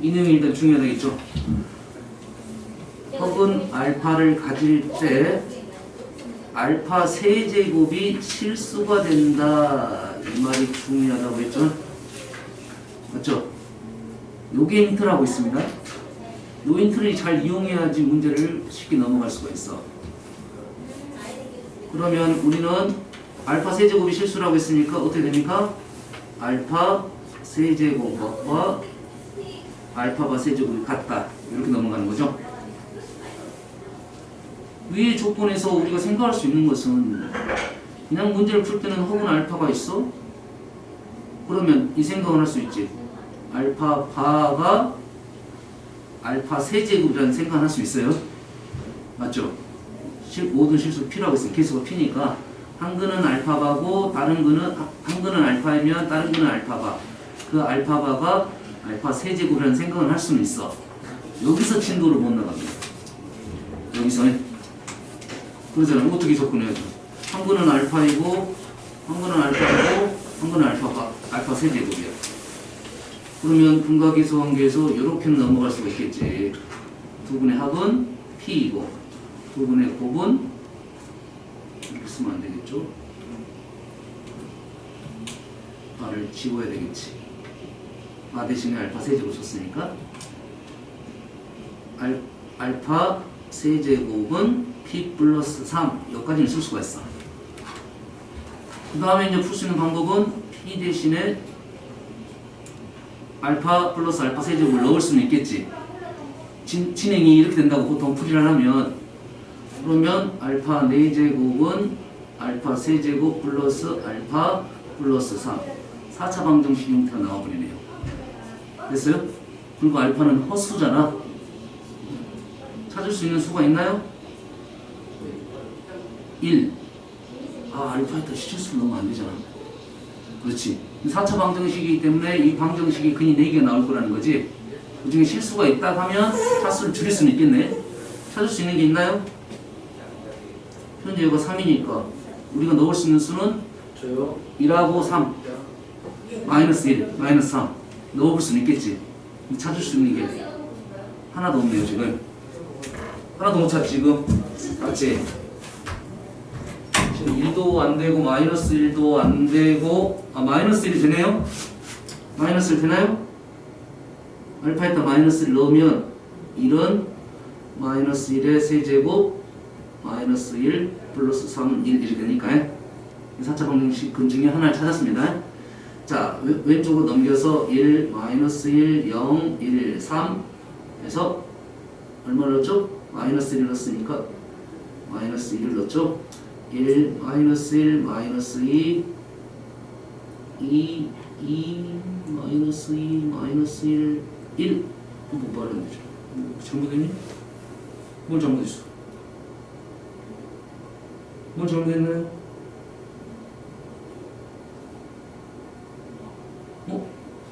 이 내용이 일단 중요하겠죠. 허근 알파를 가질 때 알파 세제곱이 실수가 된다. 이 말이 중요하다고 했죠. 맞죠? 요게 힌트라고 있습니다. 요 힌트를 잘 이용해야지 문제를 쉽게 넘어갈 수가 있어. 그러면 우리는 알파 세제곱이 실수라고 했으니까 어떻게 됩니까? 알파 세제곱과 알파바 세제곱이 같다. 이렇게 넘어가는 거죠. 위의 조건에서 우리가 생각할 수 있는 것은 그냥 문제를 풀 때는 허근 알파가 있어? 그러면 이 생각을 할 수 있지. 알파바가 알파 세제곱이라는 생각을 할 수 있어요. 맞죠? 모든 실수 P라고 했으니 개수가 P니까 한 근은 알파바고 한 근은 알파이면 다른 근은 알파바. 그 알파바가 알파 세제곱이라는 생각을 할 수는 있어. 여기서 진도를 못 나갑니다. 여기서 그러잖아요. 어떻게 접근해야죠? 한 근은 알파이고 한 근은 알파이고 한 근은 알파 세제곱이야. 그러면 근각에서 관계에서 이렇게는 넘어갈 수가 있겠지. 두 분의 합은 P이고 두 분의 곱은 이렇게 쓰면 안 되겠죠? R을 지워야 되겠지. R 대신에 알파 세제곱 썼으니까 알파 세제곱은 P 플러스 3 여기까지는 쓸 수가 있어. 그 다음에 이제 풀 수 있는 방법은 P 대신에 알파 플러스 알파 세제곱을 넣을 수는 있겠지. 진행이 이렇게 된다고 보통 풀이를 하면 그러면 알파 4제곱은 알파 세제곱 플러스 알파 플러스 3 4차 방정식 형태가 나와버리네요. 됐어요? 그리고 알파는 헛수잖아. 찾을 수 있는 수가 있나요? 1. 알파에다 실수 넣으면 안 되잖아. 그렇지. 4차 방정식이기 때문에 이 방정식이 근이 4개가 나올 거라는 거지. 그 중에 실수가 있다 하면 차수를 줄일 수는 있겠네. 찾을 수 있는 게 있나요? 현재 여기가 3이니까 우리가 넣을 수 있는 수는 저요? 1하고 3 마이너스 1, 마이너스 3 넣어볼 수는 있겠지. 찾을 수 있는 게 하나도 없네요. 지금 하나도 못 찾지. 지금 맞지? 지금 1도 안 되고 마이너스 1도 안 되고 마이너스 1이 되네요? 마이너스 1 되나요? 알파에다 마이너스 1 넣으면 1은 마이너스 1의 세제곱 마이너스 1 플러스 3은 1 이렇게 되니까 4차 방정식 근 중에 하나를 찾았습니다. 자, 왼쪽으로 넘겨서 1, 마이너스 1, 0, 1, 3 해서 얼마 넣었죠? 마이너스 1을 넣었으니까 마이너스 1을 넣었죠? 1, 마이너스 1, 마이너스 2, 2, 마이너스 2, 마이너스 1, 1 뭐 말하는 거죠? 잘못했니? 뭘 잘못했어? 뭘 잘못했나요?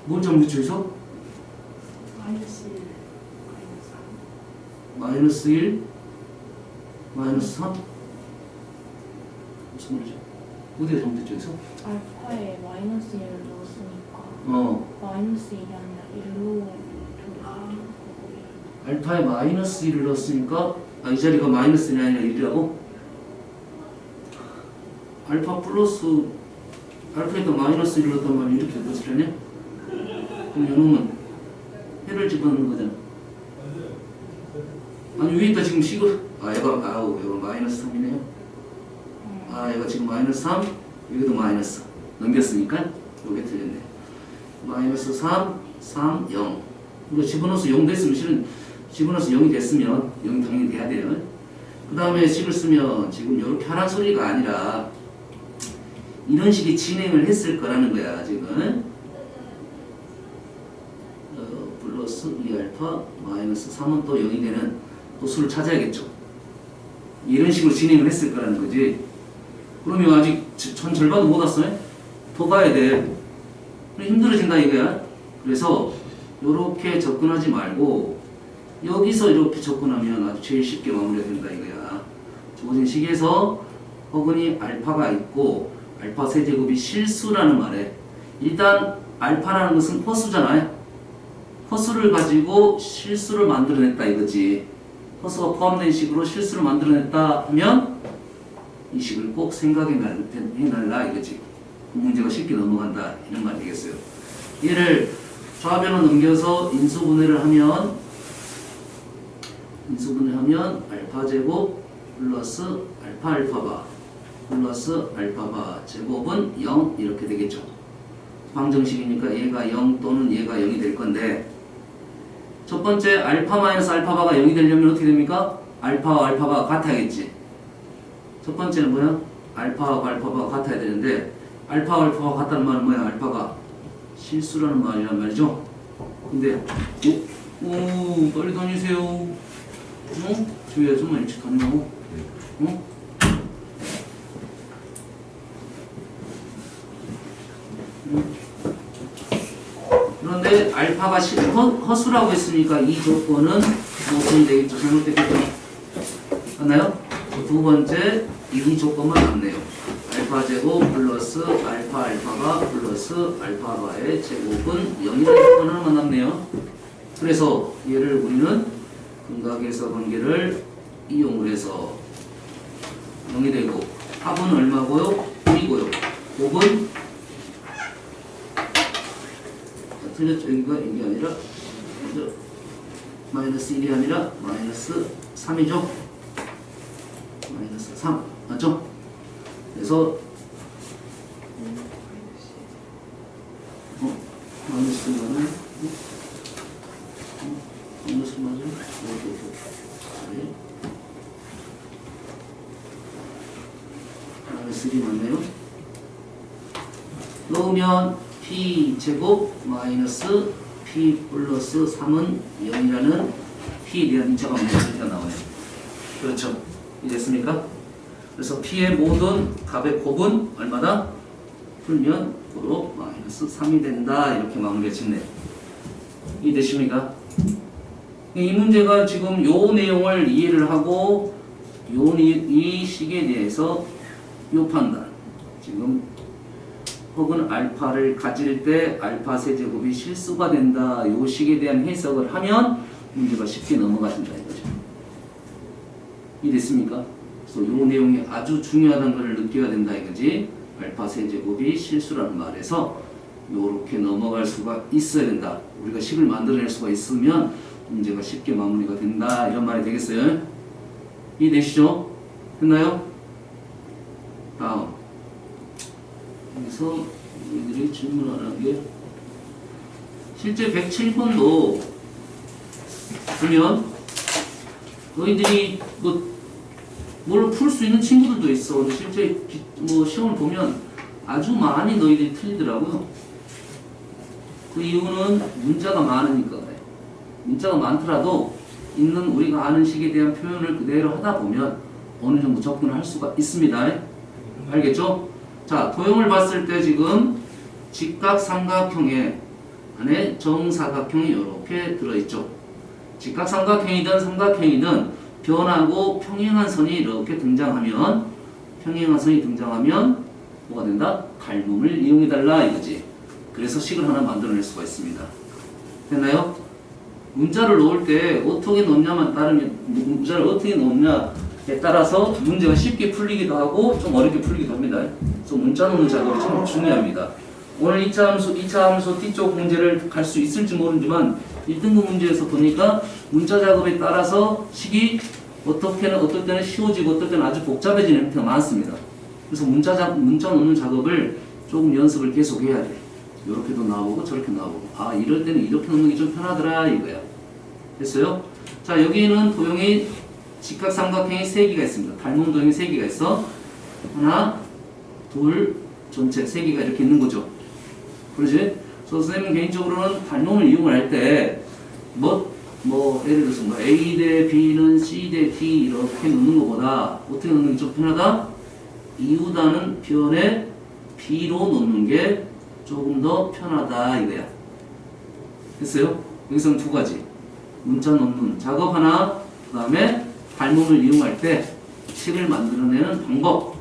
뭘 잘못했죠? 여기서? 마이너스 1, 마이너스 1, 마이너스 3? 무슨 말이죠? 어디가 잘못했죠? 여기서? 알파에 마이너스 1을 넣었으니까 마이너스 1이 아니라 1로 알파에 마이너스 1을 넣었으니까 이 자리가 마이너스 1이 아니라 1이라고? 알파 플러스 알파에다 마이너스 1을 넣었단 말이야. 이렇게 몇을 하냐? 그럼 이놈은 해를 집어넣는 거잖아. 아니 위에 있다 지금 식을 얘가 마이너스 3이네요. 얘가 지금 마이너스 3 여기도 마이너스 넘겼으니까 요게 틀렸네. 마이너스 3 3 0 이거 집어넣어서 0 됐으면 실은 집어넣어서 0이 됐으면 0이 당연히 돼야 돼요. 그 다음에 식을 쓰면 지금 이렇게 하란 소리가 아니라 이런 식의 진행을 했을 거라는 거야. 지금 플러스 2알파 마이너스 3은 또 0이 되는 또 수를 찾아야겠죠. 이런 식으로 진행을 했을 거라는 거지. 그러면 아직 전 절반도 못 왔어요? 더 가야 돼. 힘들어진다 이거야. 그래서 이렇게 접근하지 말고 여기서 이렇게 접근하면 아주 제일 쉽게 마무리가 된다 이거야. 주어진 식에서 허근이 알파가 있고 알파 세제곱이 실수라는 말에 일단 알파라는 것은 허수잖아요. 허수를 가지고 실수를 만들어냈다 이거지. 허수가 포함된 식으로 실수를 만들어냈다 하면 이 식을 꼭 생각해놔라 이거지. 문제가 쉽게 넘어간다 이런 말 되겠어요. 얘를 좌변으로 넘겨서 인수분해를 하면 알파 제곱 플러스 알파 알파바 플러스 알파바 제곱은 0 이렇게 되겠죠. 방정식이니까 얘가 0 또는 얘가 0이 될 건데, 첫 번째 알파 마이너스 알파바가 0이 되려면 어떻게 됩니까? 알파와 알파바가 같아야겠지. 첫 번째는 뭐야? 알파하고 알파바가 같아야 되는데, 알파와 알파바가 같다는 말은 뭐야? 알파가 실수라는 말이란 말이죠. 근데 오 빨리 다니세요. 어? 주희야 좀만 일찍 다니라고. 어? 그런데 알파가 허수라고 했으니까 이 조건은 무슨 되겠죠? 잘못됐겠죠? 맞나요? 두 번째 이 조건만 맞네요. 알파 제곱 플러스 알파 알파가 플러스 알파바의 제곱은 0이라는 조건 하나 만났네요. 그래서 얘를 우리는 근각에서 관계를 이용을 해서 0이 되고 합은 얼마고요? 1이고요. 곱은 틀렸죠? 여기가 이게 아니라 마이너스 1이 아니라 마이너스 3이죠? 마이너스 3 맞죠? 그래서 마이너스 1은 마이너스 맞아요? 마이너스 1이 맞네요? 넣으면 p 제곱 마이너스 p 플러스 3은 0이라는 p에 대한 2차가 문제가 나오네요. 그렇죠? 이해됐습니까? 그래서 p의 모든 값의 곱은 얼마다? 풀면 고로 마이너스 3이 된다. 이렇게 마무리가 짓네요. 이해되십니까? 이 문제가 지금 요 내용을 이해를 하고 이 식에 대해서 요 판단 지금 혹은 알파를 가질 때 알파 세제곱이 실수가 된다. 요 식에 대한 해석을 하면 문제가 쉽게 넘어가진다 이거죠. 이해됐습니까? 그래서 요 내용이 아주 중요하다는 걸 느껴야 된다 이거지. 알파 세제곱이 실수라는 말에서 요렇게 넘어갈 수가 있어야 된다. 우리가 식을 만들어낼 수가 있으면 문제가 쉽게 마무리가 된다. 이런 말이 되겠어요. 이해되시죠? 됐나요? 다음 여기서 너희들이 질문하는 게 실제 107번도 보면 너희들이 뭘 풀 수 있는 친구들도 있어. 근데 실제 시험을 보면 아주 많이 너희들이 틀리더라고요. 그 이유는 문자가 많으니까 그래. 문자가 많더라도 있는 우리가 아는 식에 대한 표현을 그대로 하다 보면 어느 정도 접근을 할 수가 있습니다. 알겠죠? 자, 도형을 봤을 때 지금 직각삼각형에 안에 정사각형이 이렇게 들어있죠. 직각삼각형이든 삼각형이든 변하고 평행한 선이 이렇게 등장하면 뭐가 된다? 닮음을 이용해달라 이거지. 그래서 식을 하나 만들어낼 수가 있습니다. 됐나요? 문자를 놓을 때 어떻게 놓냐만 따르면 문자를 어떻게 놓냐에 따라서 문제가 쉽게 풀리기도 하고 좀 어렵게 풀리기도 합니다. 그래서 문자 놓는 작업이 참 중요합니다. 오늘 2차 함수 T쪽 문제를 갈 수 있을지 모르지만 1등급 문제에서 보니까 문자 작업에 따라서 식이 어떨 때는 쉬워지고 어떨 때는 아주 복잡해지는 형태가 많습니다. 그래서 문자 놓는 작업을 조금 연습을 계속 해야 돼. 이렇게도 나오고 저렇게 나오고 이럴 때는 이렇게 놓는 게 좀 편하더라 이거야. 됐어요? 자, 여기에는 도형이 직각삼각형이 3개가 있습니다. 닮은 도형이 3개가 있어. 하나, 둘, 전체 3개가 이렇게 있는 거죠. 그러지? 그래서 선생님 개인적으로는 닮음을 이용을 할 때 예를 들어서 A 대 B는 C 대 D 이렇게 놓는 것보다 어떻게 놓는 게 좀 편하다? 이유다는 표현에 B로 놓는 게 조금 더 편하다 이거야. 됐어요? 여기서는 두 가지. 문자 놓는 작업 하나, 그 다음에 닮음을 이용할 때 식을 만들어내는 방법.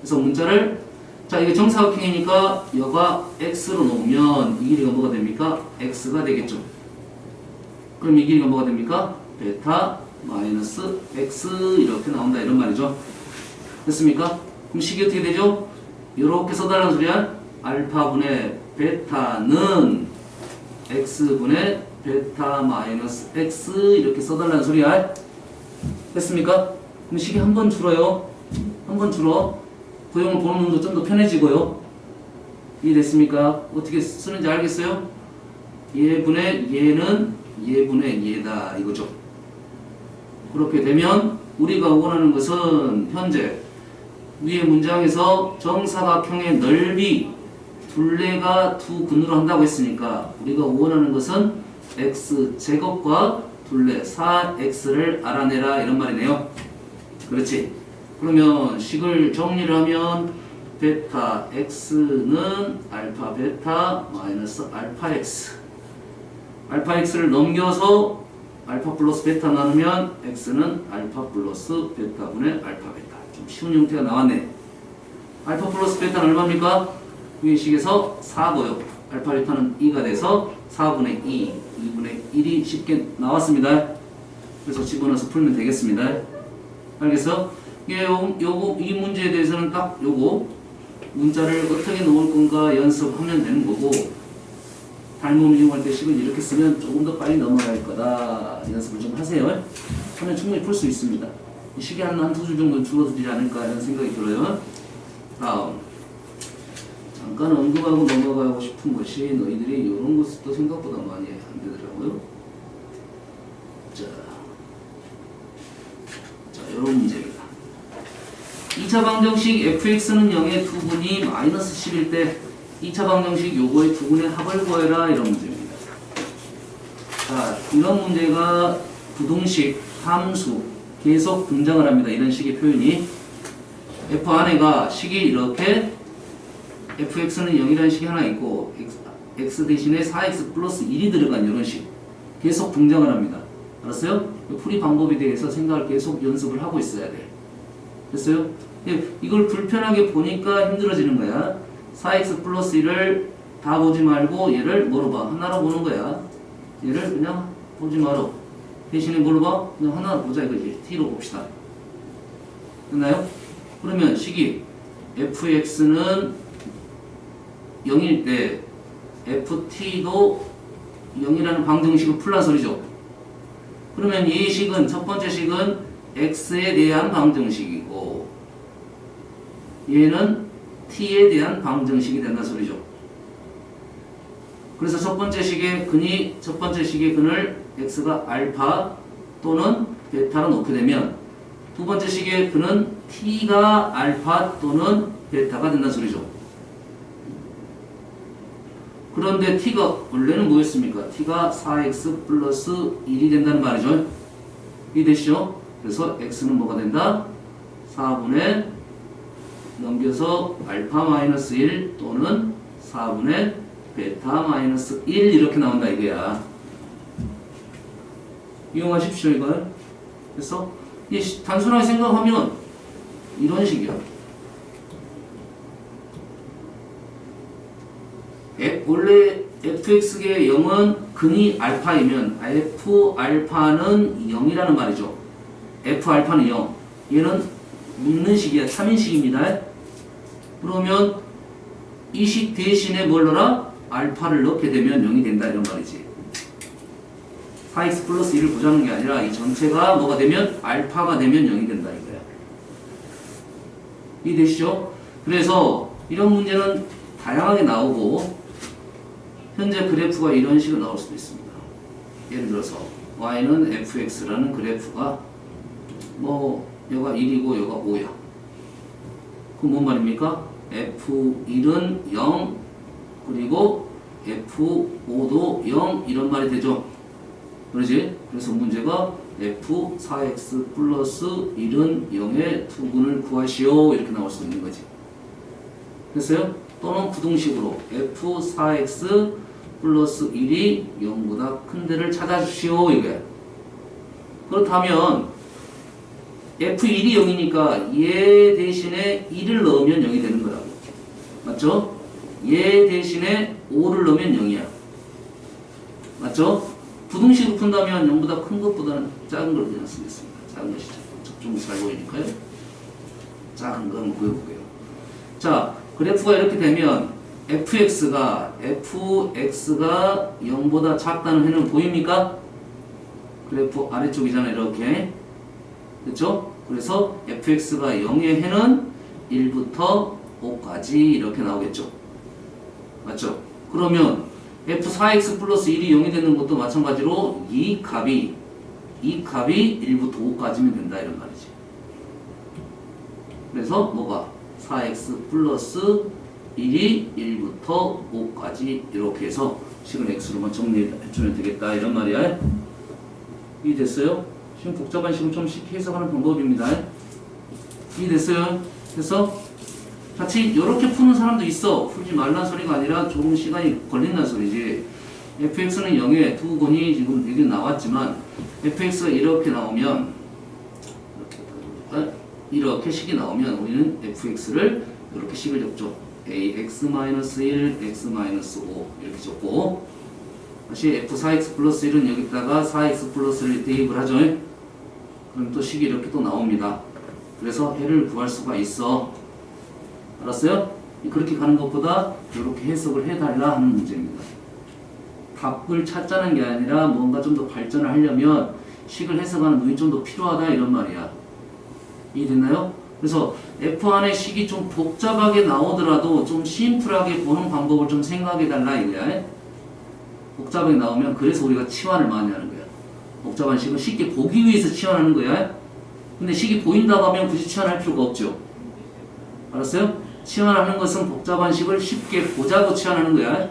그래서 문자를 자, 이게 정사각형이니까 여가 X로 놓으면 이 길이가 뭐가 됩니까? X가 되겠죠. 그럼 이 길이가 뭐가 됩니까? 베타 마이너스 x 이렇게 나온다 이런 말이죠. 됐습니까? 그럼 식이 어떻게 되죠? 이렇게 써달라는 소리야. 알파분의 베타는 x분의 베타 마이너스 x 이렇게 써달라는 소리야. 됐습니까? 그럼 식이 한 번 줄어요. 한 번 줄어. 도형을 보는 눈도 좀 더 편해지고요. 이해됐습니까? 어떻게 쓰는지 알겠어요? 얘분의 얘는 얘분의 얘다 이거죠. 그렇게 되면 우리가 원하는 것은 현재 위의 문장에서 정사각형의 넓이 둘레가 두 근으로 한다고 했으니까 우리가 원하는 것은 x제곱과 둘레 4x를 알아내라 이런 말이네요. 그렇지. 그러면 식을 정리를 하면 베타 x는 알파 베타 마이너스 알파 x 알파 x를 넘겨서 알파 플러스 베타 나누면 x는 알파 플러스 베타분의 알파 베타. 좀 쉬운 형태가 나왔네. 알파 플러스 베타는 얼마입니까? 위의 식에서 4고요. 알파 베타는 2가 돼서 4분의 2, 2분의 1이 쉽게 나왔습니다. 그래서 집어넣어서 풀면 되겠습니다. 알겠어? 이 문제에 대해서는 딱 요거 문자를 어떻게 놓을 건가 연습하면 되는 거고 닮음 이용할 때 식을 이렇게 쓰면 조금 더 빨리 넘어갈 거다. 연습을 좀 하세요. 하면 충분히 풀 수 있습니다. 이 식이 한두 줄 정도 줄어들지 않을까 이런 생각이 들어요. 다음 잠깐 언급하고 넘어가고 싶은 것이 너희들이 이런 것도 생각보다 많이 안 되더라고요. 자, 이런 문제입니다. 2차 방정식 fx는 0의 두분이 마이너스 10일 때 2차 방정식 요거의 두분의 합을 구해라 이런 문제입니다. 자, 이런 문제가 부동식, 함수 계속 등장을 합니다. 이런 식의 표현이 f 안에가 식이 이렇게 fx는 0이라는 식이 하나 있고 x 대신에 4x 플러스 1이 들어간 이런 식 계속 등장을 합니다. 알았어요? 풀이 방법에 대해서 생각을 계속 연습을 하고 있어야 돼. 됐어요? 이걸 불편하게 보니까 힘들어지는 거야. 4x 플러스 1을 다 보지 말고 얘를 뭐로 봐? 하나로 보는 거야. 얘를 그냥 보지 말어. 대신에 뭐로 봐? 그냥 하나로 보자 이거지. t로 봅시다. 됐나요? 그러면 식이 fx는 0일 때 ft도 0이라는 방정식을 풀란 소리죠. 그러면 이 식은 첫 번째 식은 x에 대한 방정식이고 얘는 t에 대한 방정식이 된다는 소리죠. 그래서 첫 번째 식의 근을 x가 알파 또는 베타로 놓게 되면 두 번째 식의 근은 t가 알파 또는 베타가 된다는 소리죠. 그런데 t가 원래는 뭐였습니까? t가 4x 플러스 1이 된다는 말이죠. 이해되시죠? 그래서 x는 뭐가 된다? 4분의 넘겨서 알파 마이너스 1 또는 4분의 베타 마이너스 1 이렇게 나온다 이거야. 이용하십시오 이걸. 그래서 단순하게 생각하면 이런 식이야. 원래 fx의 0은 근이 알파이면 f 알파는 0이라는 말이죠. f 알파는 0. 얘는 묻는 식이야. 3인식입니다. 그러면 이 식 대신에 뭘 넣어라? 알파를 넣게 되면 0이 된다 이런 말이지. 4x 플러스 1을 보자는 게 아니라 이 전체가 뭐가 되면 알파가 되면 0이 된다 이거야. 이해되시죠? 그래서 이런 문제는 다양하게 나오고 현재 그래프가 이런 식으로 나올 수도 있습니다. 예를 들어서 y는 fx라는 그래프가 뭐 여가 1이고 여가 5야. 그럼 뭔 말입니까? f1은 0 그리고 f5도 0 이런 말이 되죠. 그러지? 그래서 문제가 f4x 플러스 1은 0의 두근을 구하시오 이렇게 나올 수 있는 거지. 됐어요? 또는 부등식으로 f4x 플러스 1이 0보다 큰 데를 찾아주시오 이거야. 그렇다면 f1이 0이니까 얘 대신에 1을 넣으면 0이 되는 거라고. 맞죠? 얘 대신에 5를 넣으면 0이야. 맞죠? 부등식으로 푼다면 0보다 큰 것보다는 작은 걸 그냥 쓰겠습니다. 작은 것이 좀 잘 보이니까요. 작은 건 구해보고요. 자, 그래프가 이렇게 되면 fx가 0보다 작다는 해는 보입니까? 그래프 아래쪽이잖아요. 이렇게. 그렇죠? 그래서 fx가 0의 해는 1부터 5까지 이렇게 나오겠죠. 맞죠? 그러면 f4x 플러스 1이 0이 되는 것도 마찬가지로 이 값이 1부터 5까지면 된다 이런 말이지. 그래서 뭐가 4x 플러스 1이 1부터 5까지 이렇게 해서 식을 x로만 정리해주면 되겠다 이런 말이야. 이해됐어요? 지금 복잡한 식을 좀 쉽게 해석하는 방법입니다. 이해됐어요? 그래서 같이 이렇게 푸는 사람도 있어. 풀지 말란 소리가 아니라 조금 시간이 걸린다는 소리지. fx는 0에 두 건이 지금 여기 나왔지만 fx가 이렇게 나오면 이렇게 식이 나오면 우리는 fx를 이렇게 식을 적죠. ax-1, x-5 이렇게 적고 다시 f4x 플러스 1은 여기다가 4x 플러스를 대입을 하죠. 그럼 또 식이 이렇게 또 나옵니다. 그래서 해를 구할 수가 있어. 알았어요? 그렇게 가는 것보다 이렇게 해석을 해달라 하는 문제입니다. 답을 찾자는 게 아니라 뭔가 좀 더 발전을 하려면 식을 해석하는 눈이 좀 더 필요하다 이런 말이야. 이해됐나요? 그래서 F 안에 식이 좀 복잡하게 나오더라도 좀 심플하게 보는 방법을 좀 생각해달라 이거야. 복잡하게 나오면 그래서 우리가 치환을 많이 하는 거야. 복잡한 식은 쉽게 보기 위해서 치환하는 거야. 근데 식이 보인다고 하면 굳이 치환할 필요가 없죠. 알았어요? 치환하는 것은 복잡한 식을 쉽게 보자고 치환하는 거야.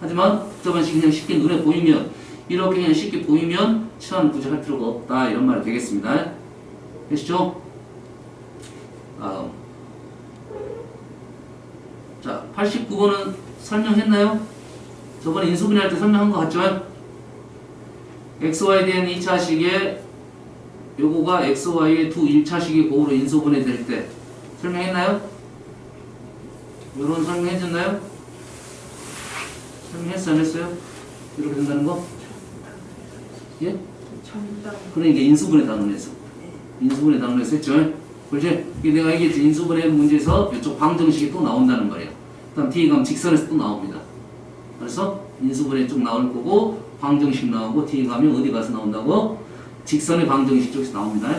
하지만 복잡한 식이 그냥 쉽게 눈에 보이면 이렇게 그냥 쉽게 보이면 치환 굳이 할 필요가 없다 이런 말이 되겠습니다. 되시죠? 자, 89번은 설명했나요? 저번에 인수분해 할 때 설명한 거 같죠? XY에 대한 2차식에 요거가 XY의 두 1차식이 고으로 인수분해 될 때 설명했나요? 요런 설명해줬나요? 설명했어요? 안 했어요? 이렇게 된다는 거? 예? 그러니까 인수분해 당론에서 인수분해 당론에서 했죠? 그렇지? 내가 얘기했지. 인수분해 문제에서 이쪽 방정식이 또 나온다는 말이야. 그 다음 뒤에 가면 직선에서 또 나옵니다. 그래서 인수분해 쪽 나올 거고 방정식 나오고 뒤에 가면 어디 가서 나온다고? 직선의 방정식 쪽에서 나옵니다.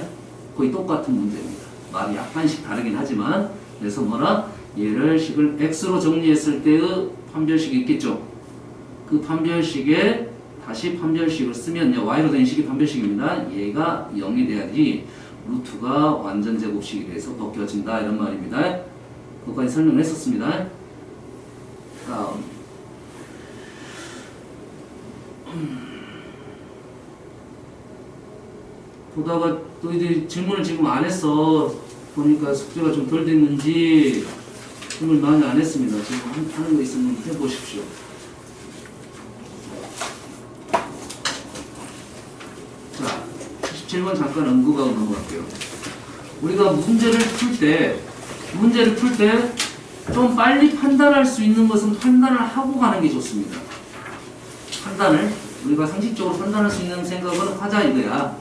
거의 똑같은 문제입니다. 말이 약간씩 다르긴 하지만 그래서 뭐라? 얘를 식을 x로 정리했을 때의 판별식이 있겠죠. 그 판별식에 다시 판별식을 쓰면 y로 된 식이 판별식입니다. 얘가 0이 돼야지 루트가 완전 제곱식이 돼서 벗겨진다 이런 말입니다. 그것까지 설명을 했었습니다. 다음 보다가 또 이제 질문을 지금 안 했어. 보니까 숙제가 좀 덜 됐는지 질문 많이 안 했습니다. 지금 하는 거 있으면 해보십시오. 자, 17번 잠깐 언급하고 넘어갈게요. 우리가 문제를 풀 때 좀 빨리 판단할 수 있는 것은 판단을 하고 가는 게 좋습니다. 판단을 우리가 상식적으로 판단할 수 있는 생각을 하자 이거야.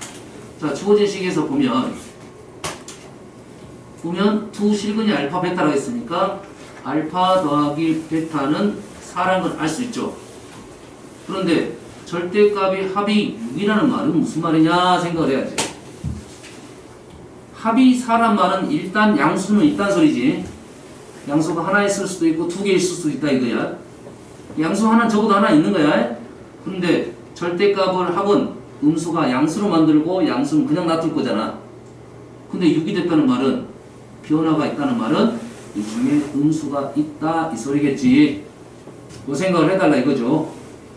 자, 주어진 식에서 보면 두 실근이 알파 베타라고 했으니까 알파 더하기 베타는 4라는 걸 알 수 있죠. 그런데 절대값이 합이 6이라는 말은 무슨 말이냐 생각을 해야지. 합이 4란 말은 일단 양수는 있다는 소리지. 양수가 하나 있을 수도 있고 두 개 있을 수도 있다 이거야. 양수 하나 적어도 하나 있는 거야. 그런데 절대값을 합은 음수가 양수로 만들고 양수는 그냥 놔둘 거잖아. 근데 6이 됐다는 말은 변화가 있다는 말은 이 중에 음수가 있다 이 소리겠지. 그 생각을 해달라 이거죠.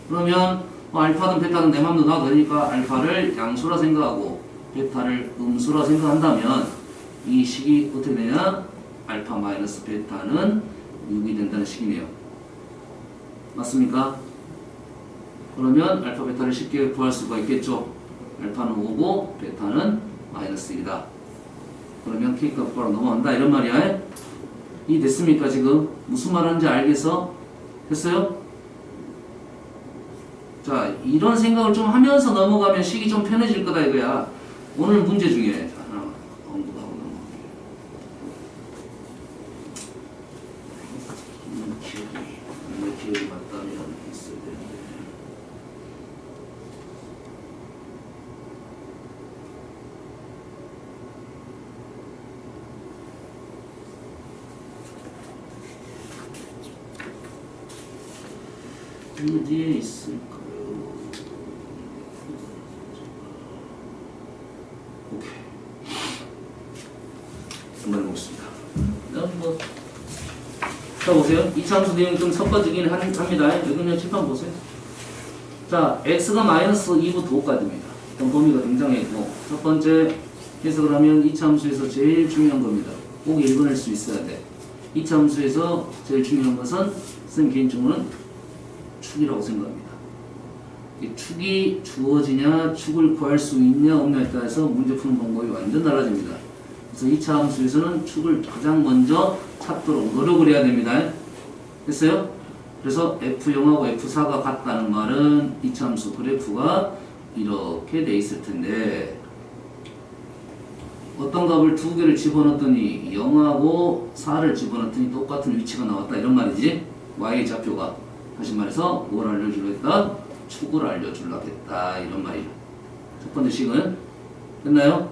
그러면 알파든 베타든 내 맘대로 놔도 되니까 알파를 양수라 생각하고 베타를 음수라 생각한다면 이 식이 어떻게 되냐? 알파 마이너스 베타는 6이 된다는 식이네요. 맞습니까? 그러면 알파 베타를 쉽게 구할 수가 있겠죠. 알파는 5고 베타는 마이너스 1이다. 그러면 K값 바로 넘어간다 이런 말이야. 이 됐습니까 지금? 무슨 말 하는지 알겠어? 됐어요? 자, 이런 생각을 좀 하면서 넘어가면 식이 좀 편해질 거다 이거야. 오늘 문제 중에 하나 언급하고 넘어갈게요. 기억이 맞다면 있어야 되는데. 어디에 있을까요? 오케이. 한번 해보겠습니다. 뭐. 자, 보세요. 이차함수 내용 좀 섞어지긴 합니다. 여기 그냥 칠판 보세요. 자, x가 마이너스 2부터 5까지입니다. 일단 범위가 굉장히 있고, 첫 번째 해석을 하면 이차함수에서 제일 중요한 겁니다. 꼭 읽어낼 수 있어야 돼. 이차함수에서 제일 중요한 것은 선생님 개인적으로는 축이라고 생각합니다. 이 축이 주어지냐, 축을 구할 수 있냐, 없냐에 따라서 문제 푸는 방법이 완전 달라집니다. 그래서 2차 함수에서는 축을 가장 먼저 찾도록 노력을 해야 됩니다. 됐어요? 그래서 F0하고 F4가 같다는 말은 2차 함수 그래프가 이렇게 돼 있을 텐데, 어떤 값을 두 개를 집어넣었더니 0하고 4를 집어넣었더니 똑같은 위치가 나왔다 이런 말이지. Y의 좌표가. 다시 말해서 뭘 알려주려겠다? 축을 알려주려겠다 이런 말이에요. 첫 번째 식은 됐나요?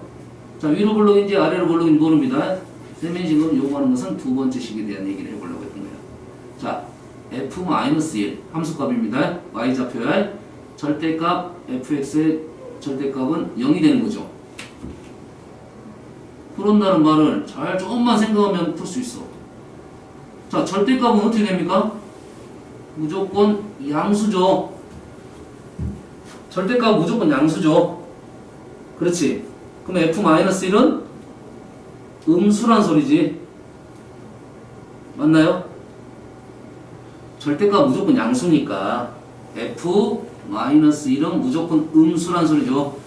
자, 위로 블록인지 아래로 블록인지 모릅니다. 쌤이 지금 요구하는 것은 두 번째 식에 대한 얘기를 해보려고 했던 거예요. 자, f-1 함수값입니다. y좌표의 절대값 fx의 절대값은 0이 되는 거죠. 그런다는 말을 잘 조금만 생각하면 풀 수 있어. 자, 절대값은 어떻게 됩니까? 무조건 양수죠. 절대값 무조건 양수죠. 그렇지. 그럼 f-1은 음수란 소리지. 맞나요? 절대값 무조건 양수니까 f-1은 무조건 음수란 소리죠.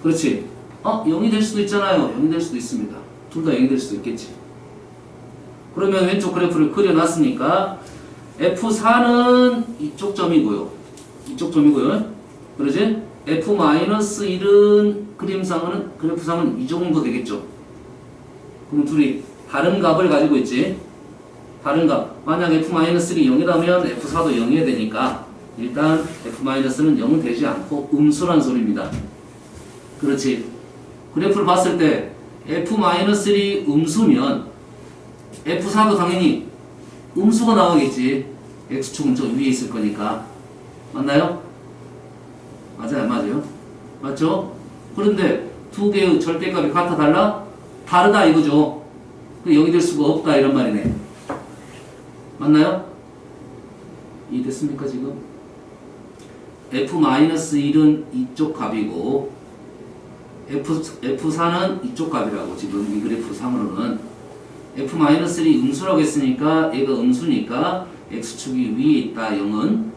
그렇지. 0이 될 수도 있잖아요. 0이 될 수도 있습니다. 둘 다 0이 될 수도 있겠지. 그러면 왼쪽 그래프를 그려놨으니까 F4는 이쪽 점이고요. 이쪽 점이고요. 그러지? F-1은 그래프상은 이 정도 되겠죠. 그럼 둘이 다른 값을 가지고 있지. 다른 값. 만약 F-3이 0이라면 F4도 0이어야 되니까 일단 F-는 0 되지 않고 음수란 소리입니다. 그렇지. 그래프를 봤을 때 F-3 음수면 F4도 당연히 음수가 나오겠지. x축은 저 위에 있을 거니까. 맞나요? 맞아요, 맞아요. 맞죠? 그런데 두 개의 절대값이 같아 달라? 다르다 이거죠. 여기 될 수가 없다 이런 말이네. 맞나요? 이해됐습니까 지금? f-1은 이쪽 값이고 F4는 이쪽 값이라고 지금 이 그래프 상으로는 f-3 음수라고 했으니까 얘가 음수니까 x축이 위에 있다 0은.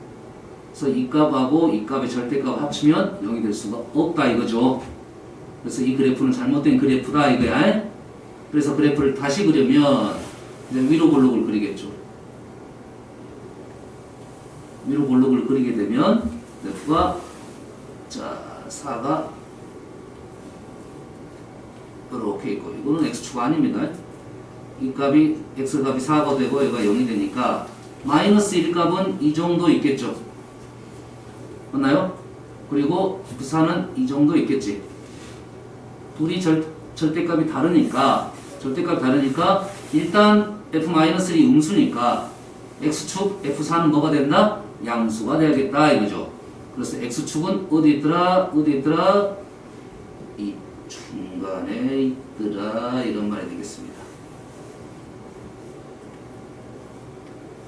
그래서 이 값하고 이 값의 절대값 합치면 0이 될 수가 없다 이거죠. 그래서 이 그래프는 잘못된 그래프다 이거야. 그래서 그래프를 다시 그리면 이제 위로 볼록을 그리겠죠. 위로 볼록을 그리게 되면 그래프가 자 4가 이렇게 있고 이거는 x축 아닙니다. 이 값이 x값이 4가 되고 얘가 0이 되니까 마이너스 1 값은 이 정도 있겠죠. 맞나요? 그리고 f4는 이 정도 있겠지. 둘이 절대값이 다르니까 일단 f-3 음수니까 x축 f4는 뭐가 된다? 양수가 되야겠다 이거죠. 그래서 x축은 어디 있더라? 이 중간에 있더라 이런 말이 되겠습니다.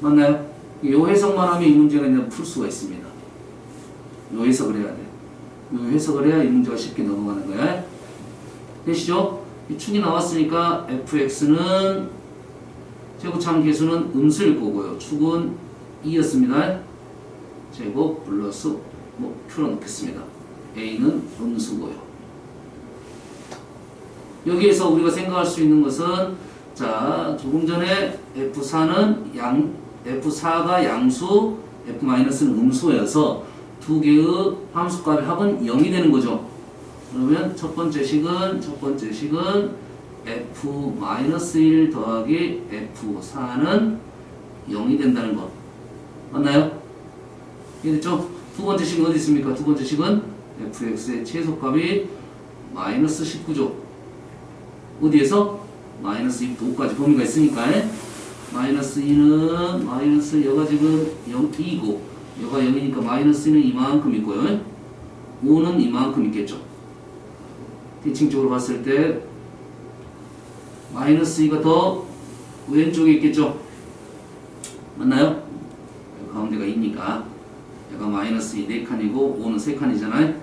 맞나요? 이 해석만 하면 이 문제가 그냥 풀 수가 있습니다. 이 해석을 해야 돼. 이 해석을 해야 이 문제가 쉽게 넘어가는 거야. 되시죠? 이 축이 나왔으니까 fx는 제곱참 계수는 음수일 거고요. 축은 2였습니다. 제곱 플러스 풀어놓겠습니다. a는 음수고요. 여기에서 우리가 생각할 수 있는 것은 자 조금 전에 F4가 양수, F-는 음수여서 두 개의 함수값의 합은 0이 되는 거죠. 그러면 첫 번째 식은 f-1 더하기 f4는 0이 된다는 거. 맞나요? 이해됐죠? 두 번째 식은 어디 있습니까? 두 번째 식은 fx의 최소값이 마이너스 19죠. 어디에서? 마이너스 2도까지 범위가 있으니까 마이너스 2는 마이너스 여가 지금 0이고 여가 0이니까 마이너스 2는 이만큼 있고요. 5는 이만큼 있겠죠. 대칭적으로 봤을 때 마이너스 2가 더 왼쪽에 있겠죠. 맞나요? 가운데가 2니까 얘가 마이너스 2 4칸이고 5는 3칸이잖아요.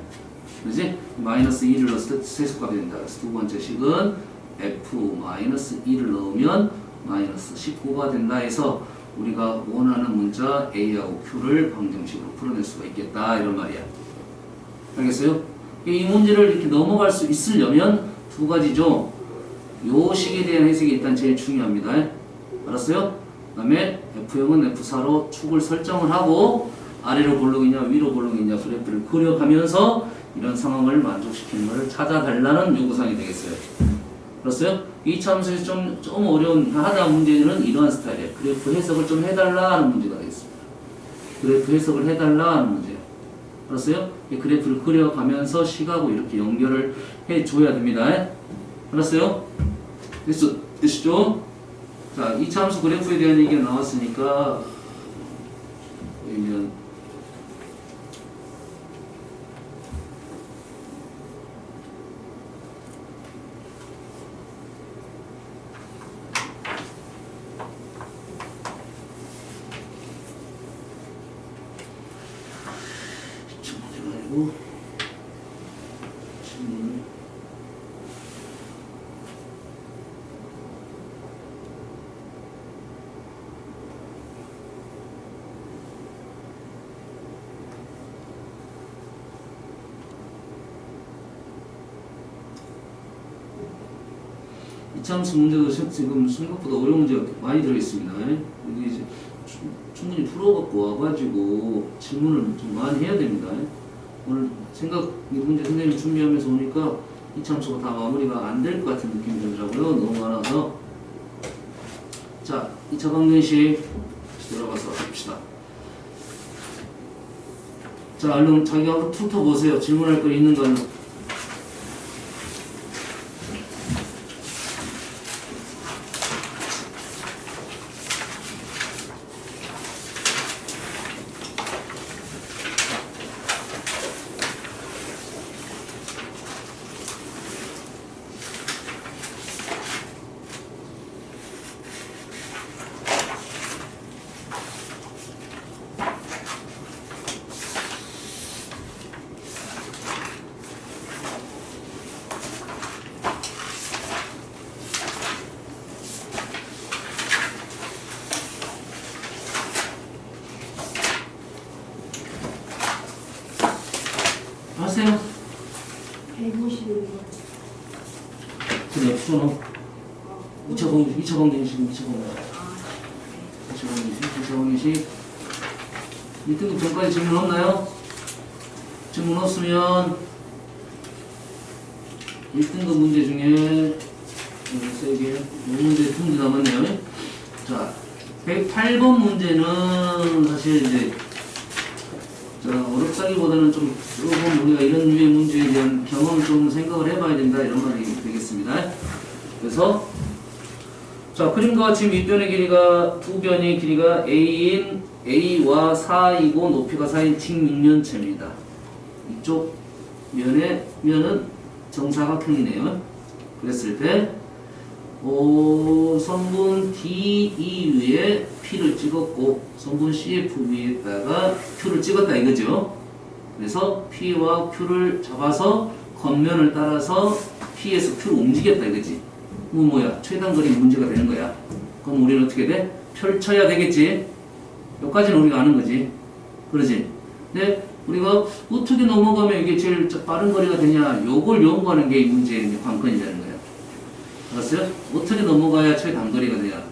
그렇지? 마이너스 2를 넣었을 때 세수값이 된다. 그래서 두 번째 식은 f-2를 넣으면 마이너스 19가 된다 해서 우리가 원하는 문자 A하고 Q를 방정식으로 풀어낼 수가 있겠다 이런 말이야. 알겠어요? 이 문제를 이렇게 넘어갈 수 있으려면 두 가지죠. 요 식에 대한 해석이 일단 제일 중요합니다. 알았어요? 그 다음에 F0은 F4로 축을 설정을 하고 아래로 볼록이냐 위로 볼록이냐 그래프를 그려가면서 이런 상황을 만족시키는 것을 찾아달라는 요구사항이 되겠어요. 알았어요? 2차 함수에서 좀 어려운 하다 문제는 이러한 스타일이에요. 그래프 해석을 좀 해달라 하는 문제가 되겠습니다. 그래프 해석을 해달라 하는 문제예요. 알았어요? 이 그래프를 그려가면서 식하고 이렇게 연결을 해줘야 됩니다. 알았어요? 됐죠? 자, 2차 함수 그래프에 대한 얘기가 나왔으니까 그러면 질문을 이참수 문제도 지금 생각보다 어려운 문제가 많이 들어있습니다. 이게 이제 충분히 풀어갖고 와가지고 질문을 좀 많이 해야 됩니다. 오늘 이 문제 선생님이 준비하면서 오니까 이참수가 다 마무리가 안 될 것 같은 느낌이 들더라고요. 너무 많아서. 자, 2차 방정식 들어가서 합시다. 자, 얼른 자기가 한번 훑어보세요. 질문할 거 있는가요? 하세요. 155번. 그래, 풀어놓어. 2차 방정식. 2차 방정식. 1등급 전까지 질문 없나요? 질문 없으면 1등급 문제 중에 3개, 이 문제 2문제 남았네요. 자, 108번 문제는 사실 이제 어렵다기보다는 조금 우리가 이런 류의 문제에 대한 경험을 좀 생각을 해봐야 된다 이런 말이 되겠습니다. 그래서 자, 그림과 같이 밑변의 길이가 두 변의 길이가 A인 A와 4이고 높이가 4인 직육면체입니다. 이쪽 면은 정사각형이네요. 그랬을 때 선분 DE 위에 P를 찍었고 선분 CF 위에다가 Q를 찍었다 이거죠. 그래서 P와 Q를 잡아서 겉면을 따라서 P에서 Q를 움직였다 이거지. 뭐야 최단거리 문제가 되는 거야. 그럼 우리는 어떻게 돼? 펼쳐야 되겠지. 여기까지는 우리가 아는 거지. 그러지. 근데 우리가 어떻게 넘어가면 이게 제일 빠른 거리가 되냐 요걸 연구하는 게 이 문제의 관건이 되는 거야. 알았어요? 어떻게 넘어가야 최단거리가 되냐.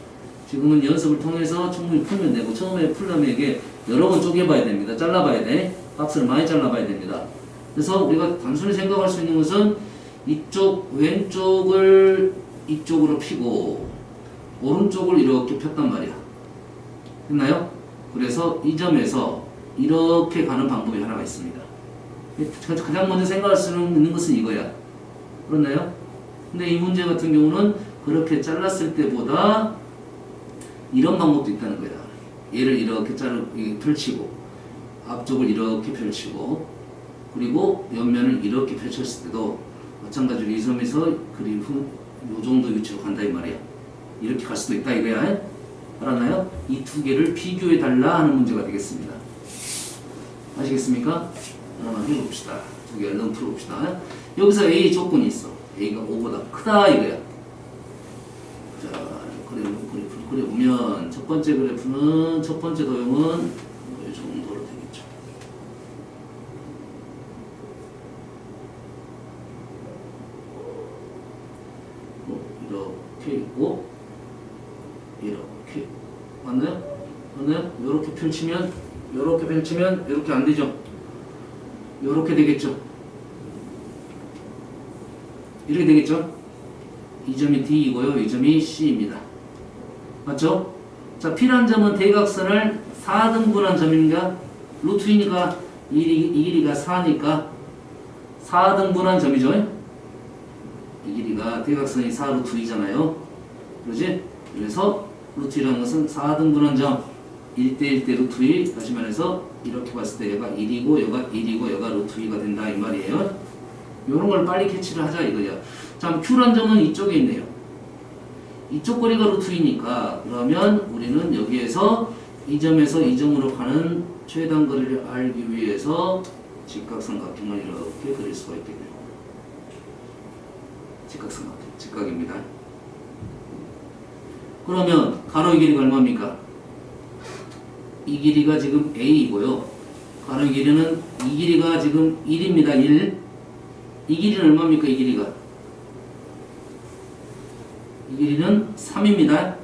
지금은 연습을 통해서 충분히 풀면 되고 처음에 풀려면 이게 여러 번 쪼개봐야 됩니다. 잘라봐야 돼. 박스를 많이 잘라봐야 됩니다. 그래서 우리가 단순히 생각할 수 있는 것은 이쪽 왼쪽을 이쪽으로 피고 오른쪽을 이렇게 폈단 말이야. 됐나요? 그래서 이 점에서 이렇게 가는 방법이 하나가 있습니다. 가장 먼저 생각할 수 있는 것은 이거야. 그렇나요? 근데 이 문제 같은 경우는 그렇게 잘랐을 때보다 이런 방법도 있다는 거야. 얘를 이렇게 펼치고 앞쪽을 이렇게 펼치고 그리고 옆면을 이렇게 펼쳤을 때도 마찬가지로 이 점에서 그리고 이 정도 위치로 간다 이 말이야. 이렇게 갈 수도 있다 이거야. 알았나요? 이 두 개를 비교해 달라 하는 문제가 되겠습니다. 아시겠습니까? 하나만 해봅시다. 두 개를 넣어 풀어봅시다. 여기서 A 조건이 있어. A가 5보다 크다 이거야. 자, 그래프를 그려보면 첫 번째 그래프는 첫 번째 도형은 이 정도로 되겠죠. 이렇게 있고 이렇게 맞나요? 맞나요? 이렇게 펼치면 이렇게 안 되죠. 이렇게 되겠죠. 이렇게 되겠죠. 이 점이 D이고요. 이 점이 C입니다. 맞죠? 자, P라는 점은 대각선을 4등분한 점입니다. 루트이니까 이 길이가 4니까 4등분한 점이죠. 이 길이가 대각선이 4루트 2잖아요. 그러지? 그래서 루트이라는 것은 4등분한 점 1대1대 루트 2 다시 말해서 이렇게 봤을 때 얘가 1이고 얘가 1이고 얘가 루트 2가 된다 이 말이에요. 요런 걸 빨리 캐치를 하자 이거야. 자, Q란 점은 이쪽에 있네요. 이쪽 거리가 루트 2니까 그러면 우리는 여기에서 이 점에서 이 점으로 가는 최단 거리를 알기 위해서 직각삼각형을 이렇게 그릴 수가 있겠네요. 직각삼각형, 직각입니다. 그러면 가로의 길이가 얼마입니까? 이 길이가 지금 A이고요. 가로의 길이는 이 길이가 지금 1입니다. 1. 이 길이는 얼마입니까? 이 길이가. 이 길이는 3입니다.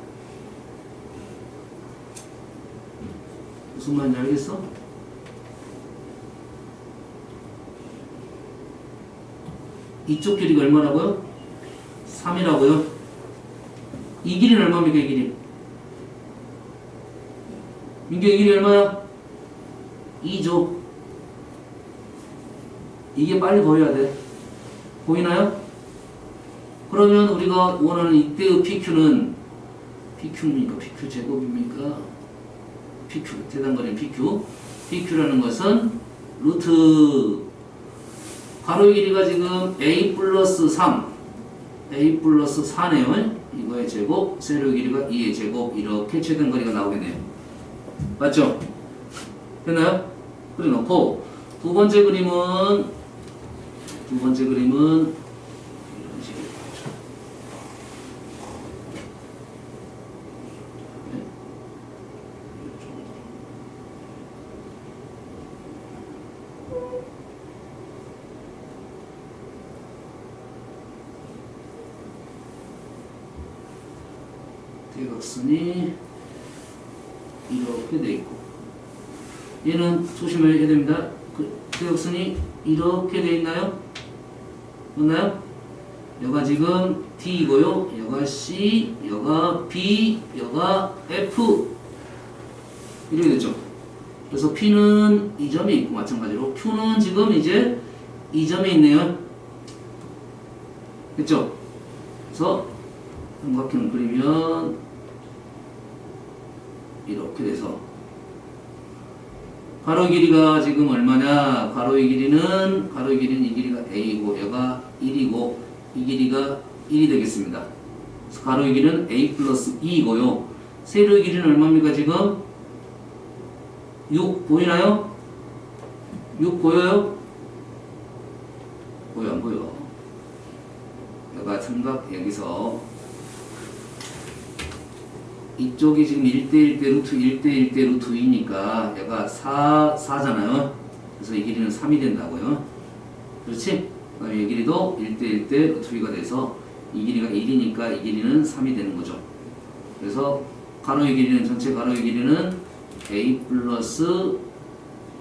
무슨 말인지 알겠어? 이쪽 길이가 얼마라고요? 3이라고요? 이 길이는 얼마입니까? 이 길이. 민규 이 길이 얼마야? 2죠. 이게 빨리 보여야 돼. 보이나요? 그러면 우리가 원하는 이때의 PQ는 PQ입니까? PQ 제곱입니까? PQ, 대단거리는 PQ. PQ라는 것은 루트 가로의 길이가 지금 A 플러스 3 A 플러스 4네요. 이거의 제곱, 세로의 길이가 2의 제곱 이렇게 최단거리가 나오겠네요. 맞죠? 됐나요? 그려놓고 두 번째 그림은 이런 식으로 보죠. 네. 대각선이 이렇게 돼 있고 얘는 조심해야 됩니다. 대각선이 이렇게 돼 있나요? 맞나요? 여가 지금 D이고요. 여가 C, 여가 B, 여가 F 이렇게 됐죠. 그래서 P는 이 점에 있고 마찬가지로 Q는 지금 이제 이 점에 있네요. 됐죠? 그래서 삼각형을 그리면 이렇게 돼서 가로 길이가 지금 얼마냐? 가로의 길이는 이 길이가 A이고 얘가 1이고 이 길이가 1이 되겠습니다. 그래서 가로의 길이는 A 플러스 2이고요. 세로의 길이는 얼마입니까 지금? 6 보이나요? 6 보여요? 보여 안 보여? 얘가 삼각 여기서 이쪽이 지금 1대1대 루트 1대1대 루트 2니까 얘가 4잖아요. 그래서 이 길이는 3이 된다고요. 그렇지? 그 다음에 이 길이도 1대1대 루트 2가 돼서 이 길이가 1이니까 이 길이는 3이 되는 거죠. 그래서 가로의 길이는 전체 가로의 길이는 a 플러스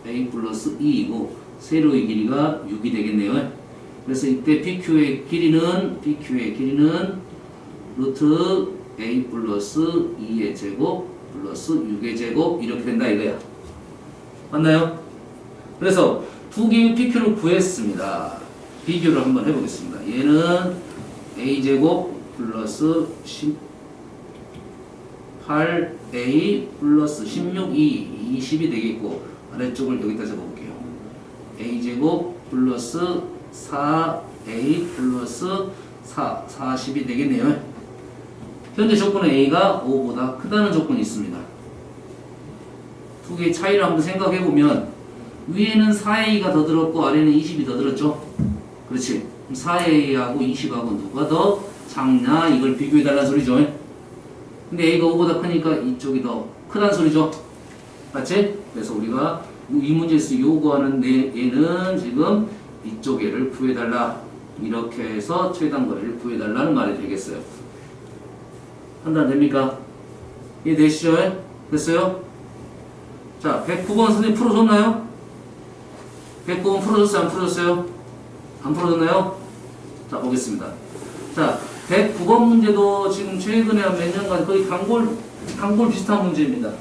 2이고 세로의 길이가 6이 되겠네요. 그래서 이때 PQ의 길이는 루트 a 플러스 2의 제곱 플러스 6의 제곱 이렇게 된다 이거야. 맞나요? 그래서 두 개의 PQ를 구했습니다. 비교를 한번 해보겠습니다. 얘는 a제곱 플러스 18a 플러스 16, 20이 되겠고 아래쪽을 여기다 적어볼게요. a제곱 플러스 4a 플러스 40이 되겠네요. 현재 조건은 a가 5보다 크다는 조건이 있습니다. 두 개의 차이를 한번 생각해보면 위에는 4a가 더 들었고 아래는 20이 더 들었죠. 그렇지. 4a하고 20하고 누가 더 작냐 이걸 비교해달라는 소리죠. 근데 a가 5보다 크니까 이쪽이 더 크다는 소리죠. 맞지? 그래서 우리가 이 문제에서 요구하는 얘는 지금 이쪽 애를 구해달라. 이렇게 해서 최단거리를 구해달라는 말이 되겠어요. 판단 됩니까? 이해되시죠? 됐어요? 자, 109번 선생님 풀어줬나요? 109번 풀어줬어요? 안 풀어줬어요? 안 풀어줬나요? 자, 보겠습니다. 자, 109번 문제도 지금 최근에 한 몇 년간 거의 단골 비슷한 문제입니다.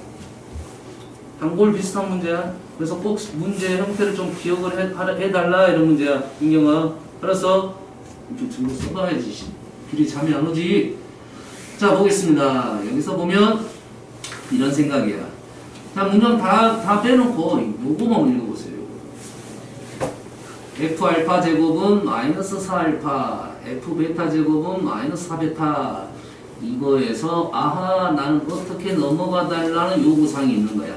단골 비슷한 문제야. 그래서 꼭 문제 형태를 좀 기억을 해달라 이런 문제야. 민경아. 알았어? 좀 써봐야지. 길이 잠이 안 오지. 자, 보겠습니다. 여기서 보면 이런 생각이야. 자, 문장 다 빼놓고 요거만 읽어보세요. F알파 제곱은 마이너스 4알파, F베타 제곱은 마이너스 4베타. 이거에서 아하 나는 어떻게 넘어가 달라는 요구사항이 있는 거야.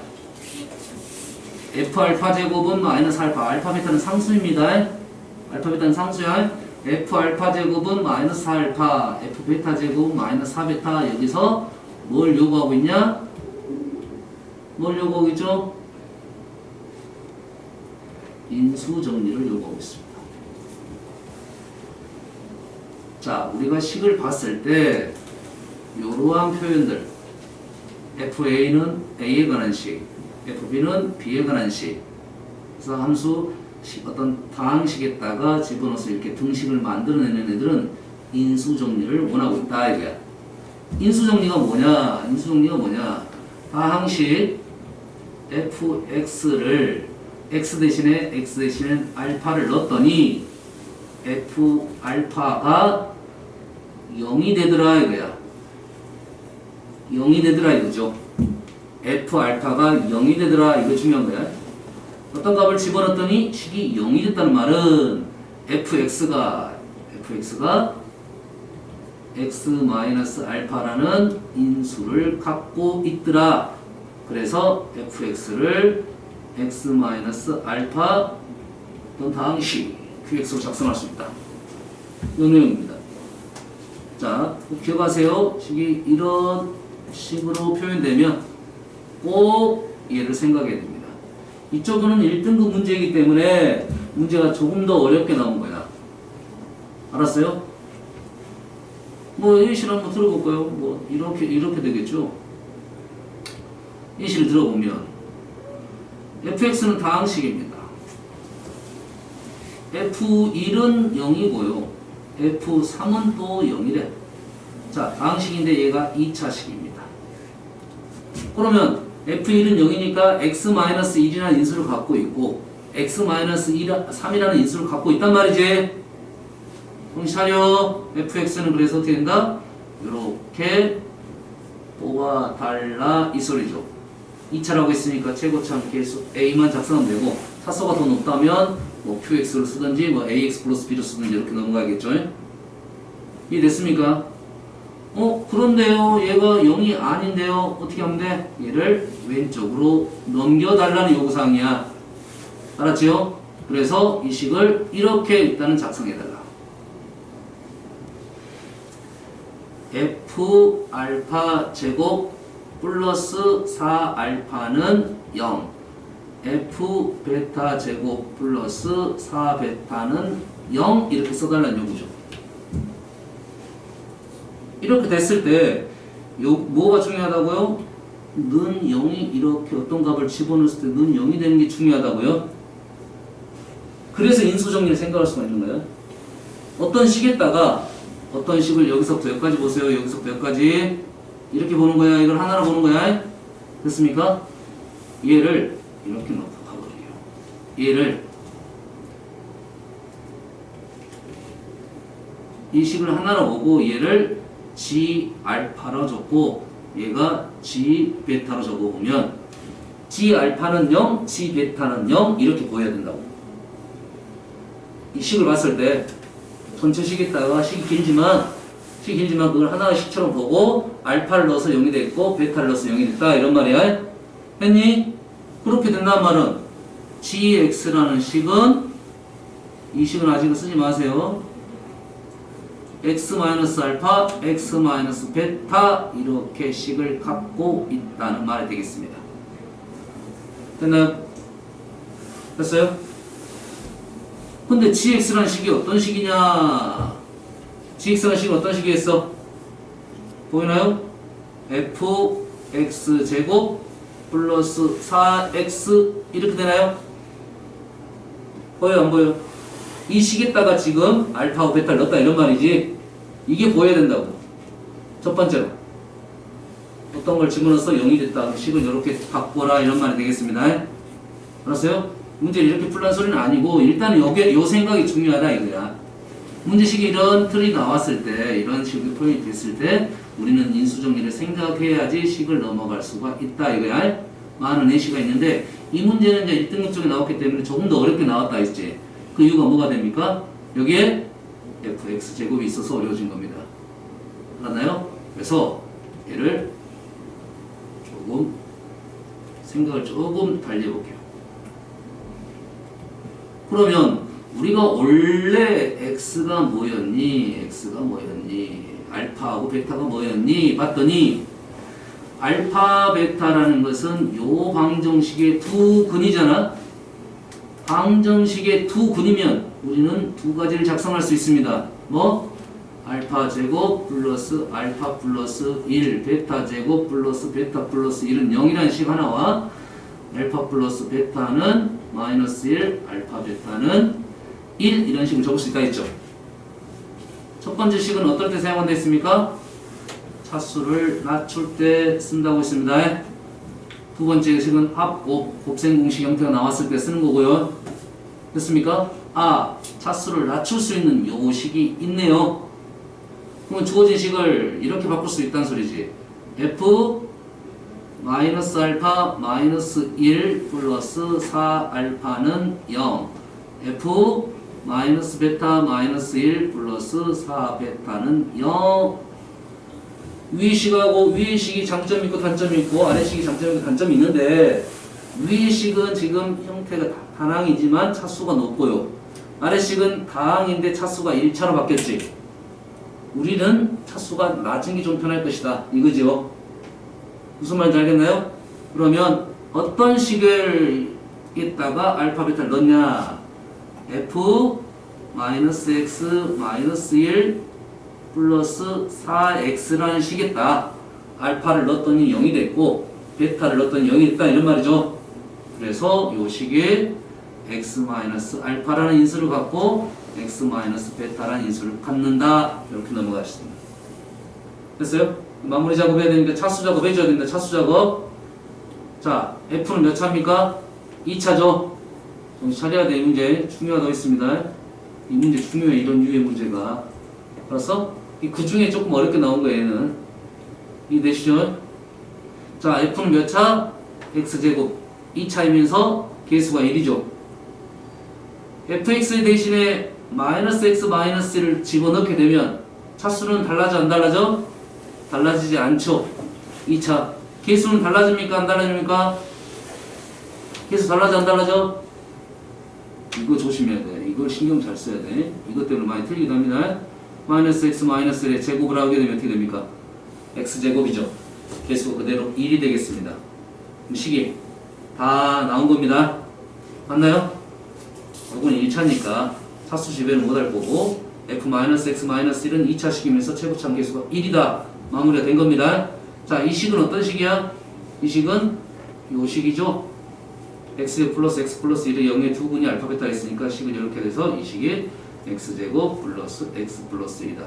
F알파 제곱은 마이너스 알파, 알파 베타는 상수입니다. 알파 베타는 상수야. F알파 제곱은 마이너스 4알파, F베타 제곱은 마이너스 4베타. 여기서 뭘 요구하고 있냐? 뭘 요구하고 있죠? 인수 정리를 요구하고 있습니다. 자, 우리가 식을 봤을 때 이러한 표현들 FA는 A에 관한 식, FB는 B에 관한 식. 그래서 함수 어떤 다항식에다가 집어넣어서 이렇게 등식을 만들어내는 애들은 인수 정리를 원하고 있다 이게. 인수 정리가 뭐냐? 인수 정리가 뭐냐? 다항식 fx를 x 대신에 알파를 넣었더니 f 알파가 0이 되더라 이거야. 0이 되더라 이거죠. f 알파가 0이 되더라 이거 중요한 거야. 어떤 값을 집어넣었더니 식이 0이 됐다는 말은 fx가 x-알파라는 인수를 갖고 있더라. 그래서 fx를 x-알파 어떤 다항식 qx로 작성할 수 있다. 이 내용입니다. 자, 꼭 기억하세요. 식이 이런 식으로 표현되면 꼭 얘를 생각해야 됩니다. 이쪽은 1등급 문제이기 때문에 문제가 조금 더 어렵게 나온 거야. 알았어요? 뭐 예시를 한번 들어볼까요? 뭐 이렇게 되겠죠. 예시를 들어보면 fx는 다항식입니다. f1은 0이고요. f3은 또 0이래. 자, 다항식인데 얘가 2차식입니다. 그러면 f1은 0이니까 x-1이라는 인수를 갖고 있고 x-3이라는 인수를 갖고 있단 말이지. 정신 차려. fx는 그래서 어떻게 된다? 이렇게 뽑아달라 이 소리죠. 2차라고 했으니까 최고참 계수 a만 작성하면 되고 차수가 더 높다면 뭐 qx를 쓰든지 뭐 ax 플러스 b를 쓰든지 이렇게 넘어가겠죠. 이해됐습니까? 그런데요 얘가 0이 아닌데요 어떻게 하면 돼? 얘를 왼쪽으로 넘겨달라는 요구사항이야. 알았지요? 그래서 이 식을 이렇게 일단은 작성해달라. f 알파 제곱 플러스 4알파는 0 f 베타 제곱 플러스 4베타는 0 이렇게 써달라는 요구죠. 이렇게 됐을 때 뭐가 중요하다고요? 는 0이 이렇게 어떤 값을 집어넣었을 때 는 0이 되는 게 중요하다고요? 그래서 인수정리를 생각할 수가 있는 거예요. 어떤 식에다가 어떤 식을 여기서부터 여기까지 보세요. 여기서부터 여기까지 이렇게 보는 거야. 이걸 하나로 보는 거야. 됐습니까? 얘를 이렇게 놓고 가버려요. 얘를 이 식을 하나로 보고 얘를 G 알파로 적고 얘가 G 베타로 적어보면 G 알파는 0, G 베타는 0 이렇게 보여야 된다고. 이 식을 봤을 때 전체 식에다가 식이 길지만 그걸 하나의 식처럼 보고 알파를 넣어서 0이 됐고 베타를 넣어서 0이 됐다 이런 말이야. 했니? 그렇게 된다는 말은 gx라는 식은 이 식은 아직은 쓰지 마세요. x-알파, x-베타 이렇게 식을 갖고 있다는 말이 되겠습니다. 됐나요? 됐어요? 근데 gx라는 식이 어떤 식이냐? gx라는 식은 어떤 식이겠어? 보이나요? fx제곱 플러스 4x 이렇게 되나요? 보여요? 안 보여요? 이 식에다가 지금 알파하고 베타를 넣었다 이런 말이지. 이게 보여야 된다고. 첫 번째로 어떤 걸 집어넣어서 0이 됐다. 식을 이렇게 바꿔라 이런 말이 되겠습니다. 알았어요? 문제를 이렇게 풀란 소리는 아니고 일단은 요 생각이 중요하다 이거야. 문제식이 이런 틀이 나왔을 때 이런 식이 표현이 됐을 때 우리는 인수정리를 생각해야지 식을 넘어갈 수가 있다 이거야. 많은 예시가 있는데 이 문제는 이제 1등급 쪽에 나왔기 때문에 조금 더 어렵게 나왔다 했지. 그 이유가 뭐가 됩니까? 여기에 fx제곱이 있어서 어려워진 겁니다. 알았나요? 그래서 얘를 생각을 조금 달리 해볼게요. 그러면 우리가 원래 x가 뭐였니? 알파하고 베타가 뭐였니? 봤더니 알파, 베타라는 것은 요 방정식의 두 근이잖아? 방정식의 두 근이면 우리는 두 가지를 작성할 수 있습니다. 뭐? 알파 제곱 플러스 알파 플러스 1, 베타 제곱 플러스 베타 플러스 1은 0이라는 식 하나와 알파 플러스 베타는 마이너스 1, 알파 베타는 1 이런 식으로 적을 수 있다 했죠. 첫 번째 식은 어떨 때 사용한다 했습니까? 차수를 낮출 때 쓴다고 했습니다. 두 번째 식은 합곱, 곱셈 공식 형태가 나왔을 때 쓰는 거고요. 됐습니까? 차수를 낮출 수 있는 요 식이 있네요. 그러면 주어진 식을 이렇게 바꿀 수 있다는 소리지. f 마이너스 알파 마이너스 1 플러스 4알파는 0 f 마이너스 베타 마이너스 1 플러스 4베타는 0 위의 식하고 위의 식이 장점이 있고 단점이 있고 아래 식이 장점이 있고 단점이 있는데 위의 식은 지금 형태가 다항이지만 차수가 높고요. 아래 식은 다항인데 차수가 1차로 바뀌었지. 우리는 차수가 낮은 게 좀 편할 것이다. 이거죠. 무슨 말인지 알겠나요? 그러면 어떤 식을 에다가 알파 베타를 넣냐? f 마이너스 x 마이너스 1 플러스 4x라는 식에다 알파를 넣었더니 0이 됐고 베타를 넣었더니 0이 됐다 이런 말이죠. 그래서 이 식에 x 마이너스 알파라는 인수를 갖고 x 마이너스 베타라는 인수를 갖는다. 이렇게 넘어가겠습니다. 됐어요? 마무리 작업해야 되니까 차수 작업 해줘야 된다. 차수 작업. 자, f는 몇 차입니까? 2차죠. 정신 차려야 돼. 이 문제 중요하다고 했습니다. 이 문제 중요해. 이런 유의 문제가. 알았어? 그 중에 조금 어렵게 나온 거예요. 얘는. 이해되시죠? 자, f는 몇 차? x제곱 2차이면서 개수가 1이죠. fx 대신에 마이너스 x 마이너스 1을 집어넣게 되면 차수는 달라져 안 달라져? 달라지지 않죠. 2차 개수는 달라집니까? 안 달라집니까? 개수 달라져 안 달라져? 이거 조심해야 돼. 이걸 신경 잘 써야 돼. 이것 때문에 많이 틀리기도 합니다. 마이너스 x 마이너스 1에 제곱을 하게 되면 어떻게 됩니까? x제곱이죠. 개수가 그대로 1이 되겠습니다. 식이 다 나온 겁니다. 맞나요? 이건 1차니까 차수 지배는 못할 거고 f-x-1은 2차식이면서 최고참 개수가 1이다. 마무리가 된 겁니다. 자, 이 식은 어떤 식이야? 이 식은 요 식이죠. x 플러스 x 플러스 1의 0의 두 분이 알파 베타 있으니까 식은 이렇게 돼서 이 식이 x제곱 플러스 x 플러스 1이다.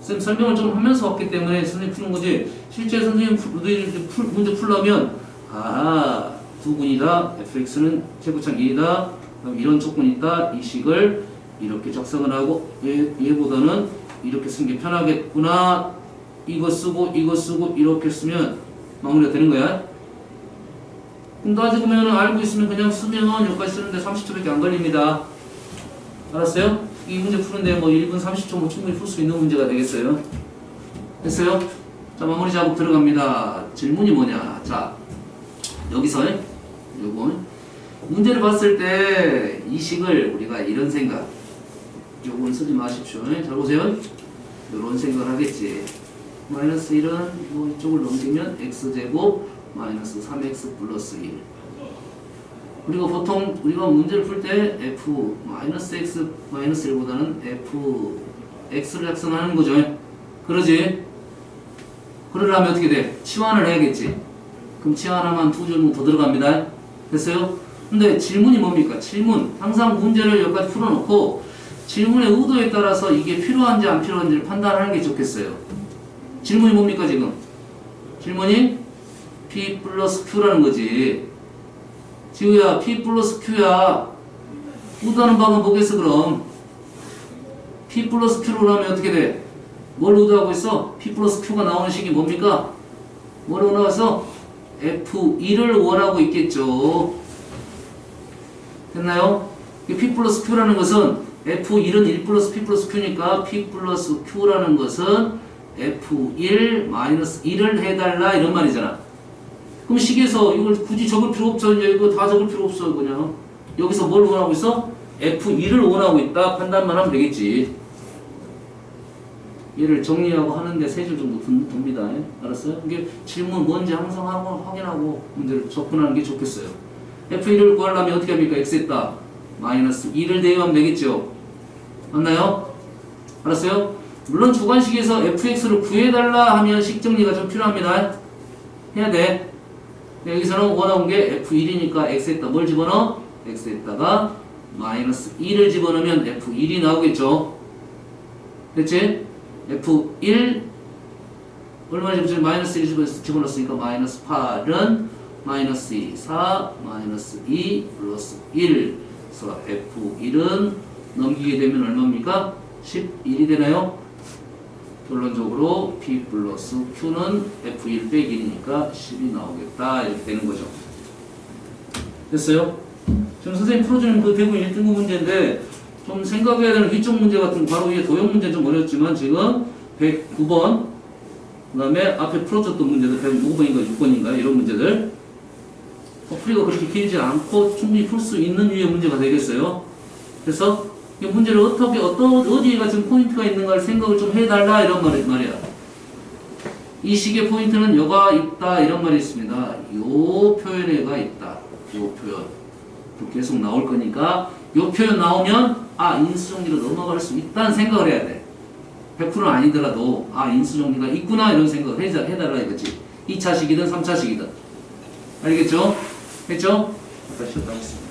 선생님 설명을 좀 하면서 왔기 때문에 선생님 푸는 거지, 실제 선생님 문제 풀려면 두 분이다, fx는 제곱창 1이다, 이런 조건이 있다, 이 식을 이렇게 작성을 하고 얘보다는 이렇게 쓰는 게 편하겠구나, 이거 쓰고 이렇게 쓰면 마무리가 되는 거야. 그럼 따지고 보면 알고 있으면 그냥 쓰면 여기까지 쓰는데 30초밖에 안 걸립니다. 알았어요? 이 문제 푸는데 뭐 1분 30초 뭐 충분히 풀 수 있는 문제가 되겠어요. 됐어요? 자, 마무리 작업 들어갑니다. 질문이 뭐냐? 자, 여기서 요거 문제를 봤을 때 이 식을 우리가 이런 생각, 요건 쓰지 마십시오. 잘 보세요. 이런 생각을 하겠지. 마이너스 1은 뭐 이쪽을 넘기면 x제곱 마이너스 3x 플러스 1. 그리고 보통 우리가 문제를 풀 때 f 마이너스 x 마이너스 1보다는 f x를 작성하는 거죠. 그러지? 그러려면 어떻게 돼? 치환을 해야겠지. 그럼 치환하면 두 줄문 더 들어갑니다. 됐어요? 근데 질문이 뭡니까? 질문. 항상 문제를 여기까지 풀어놓고 질문의 의도에 따라서 이게 필요한지 안 필요한지를 판단하는 게 좋겠어요. 질문이 뭡니까 지금? 질문이 P 플러스 Q라는 거지. 지우야, P 플러스 Q야. 의도하는 바는 뭐겠어 그럼? P 플러스 Q로 하면 어떻게 돼? 뭘 의도하고 있어? P 플러스 Q가 나오는 식이 뭡니까? 뭐로 나와서? F1을 원하고 있겠죠. 됐나요? P 플러스 Q라는 것은 F1은 1 플러스 P 플러스 Q니까 P 플러스 Q라는 것은 F1 마이너스 1을 해달라 이런 말이잖아. 그럼 식에서 이걸 굳이 적을 필요 없죠. 이거 다 적을 필요 없어. 그냥 여기서 뭘 원하고 있어? F1을 원하고 있다. 판단만 하면 되겠지. 얘를 정리하고 하는데 3줄 정도 듭니다. 알았어요? 이게 질문 뭔지 항상 확인하고 문제를 접근하는 게 좋겠어요. F1을 구하려면 어떻게 합니까? X했다. 마이너스 2를 대입하면 되겠죠. 맞나요? 알았어요? 물론 주관식에서 fx를 구해달라 하면 식정리가 좀 필요합니다. 해야 돼. 여기서는 원하는 게 f1이니까 x에다 뭘 집어넣어? x에다가 마이너스 2를 집어넣으면 f1이 나오겠죠. 됐지? f1 얼마 집어넣으면 마이너스 1 집어넣었으니까 마이너스 8은 마이너스 2, 4, 마이너스 2 플러스 1. 그래서 f1은 넘기게 되면 얼마입니까? 11이 되나요? 결론적으로 P 플러스 Q는 F1 빼기 1이니까 10이 나오겠다. 이렇게 되는 거죠. 됐어요? 지금 선생님 풀어주는 그 대부분 1등급 문제인데 좀 생각해야 되는 위쪽 문제 같은 바로 위에 도형 문제 좀 어렵지만 지금 109번 그 다음에 앞에 풀어줬던 문제들 105번인가 6번인가 이런 문제들 풀이가 그렇게 길지 않고 충분히 풀 수 있는 유의 문제가 되겠어요. 그래서 이 문제를 어디에가 지금 포인트가 있는가를 생각을 좀 해달라 이런 말이야. 이 식의 포인트는 여가 있다 이런 말이 있습니다. 요 표현에가 있다. 요 표현. 계속 나올 거니까 요 표현 나오면 인수정리로 넘어갈 수 있다는 생각을 해야 돼. 100%는 아니더라도 인수정리가 있구나 이런 생각을 해달라 이거지. 2차식이든 3차식이든. 알겠죠? 했죠? 다시 쉬었다 하겠습니다.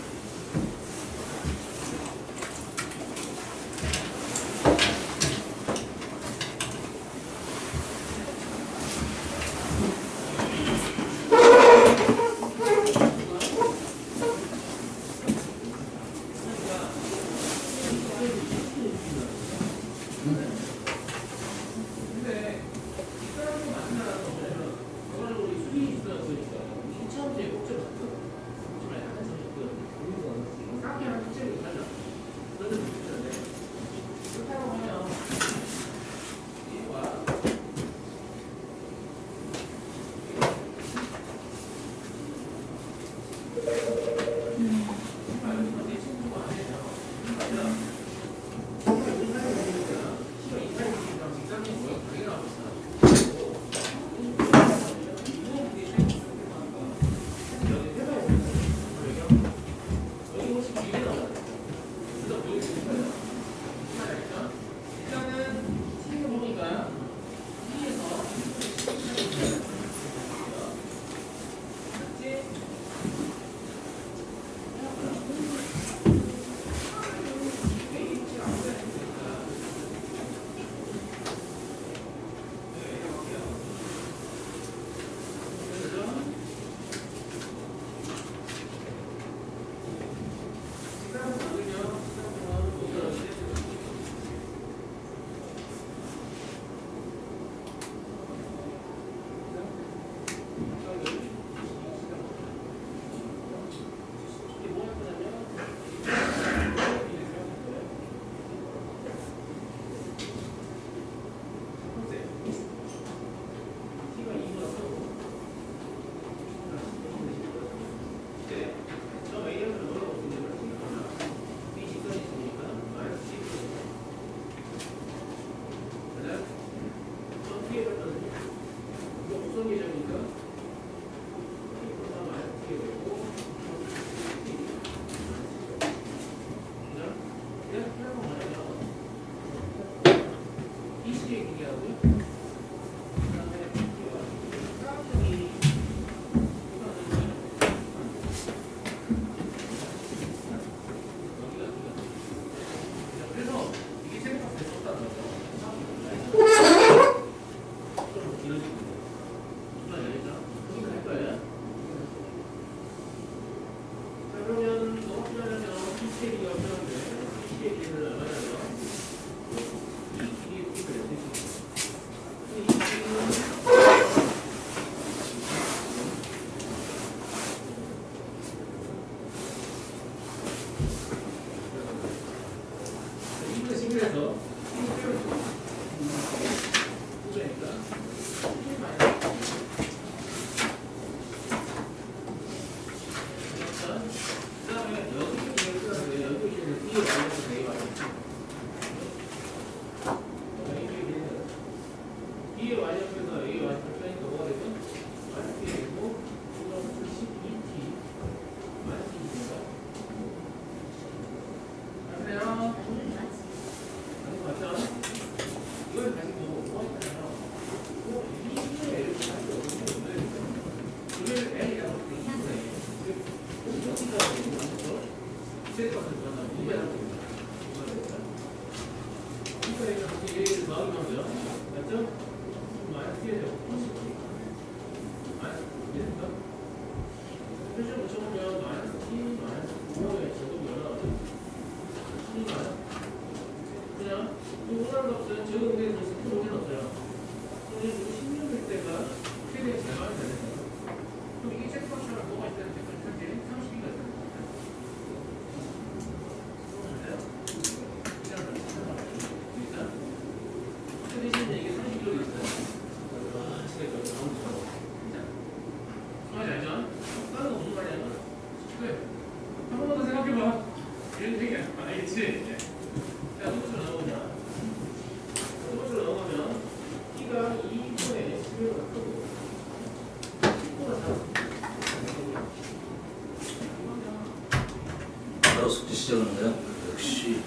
바로 숙제 시작하는데요. 역시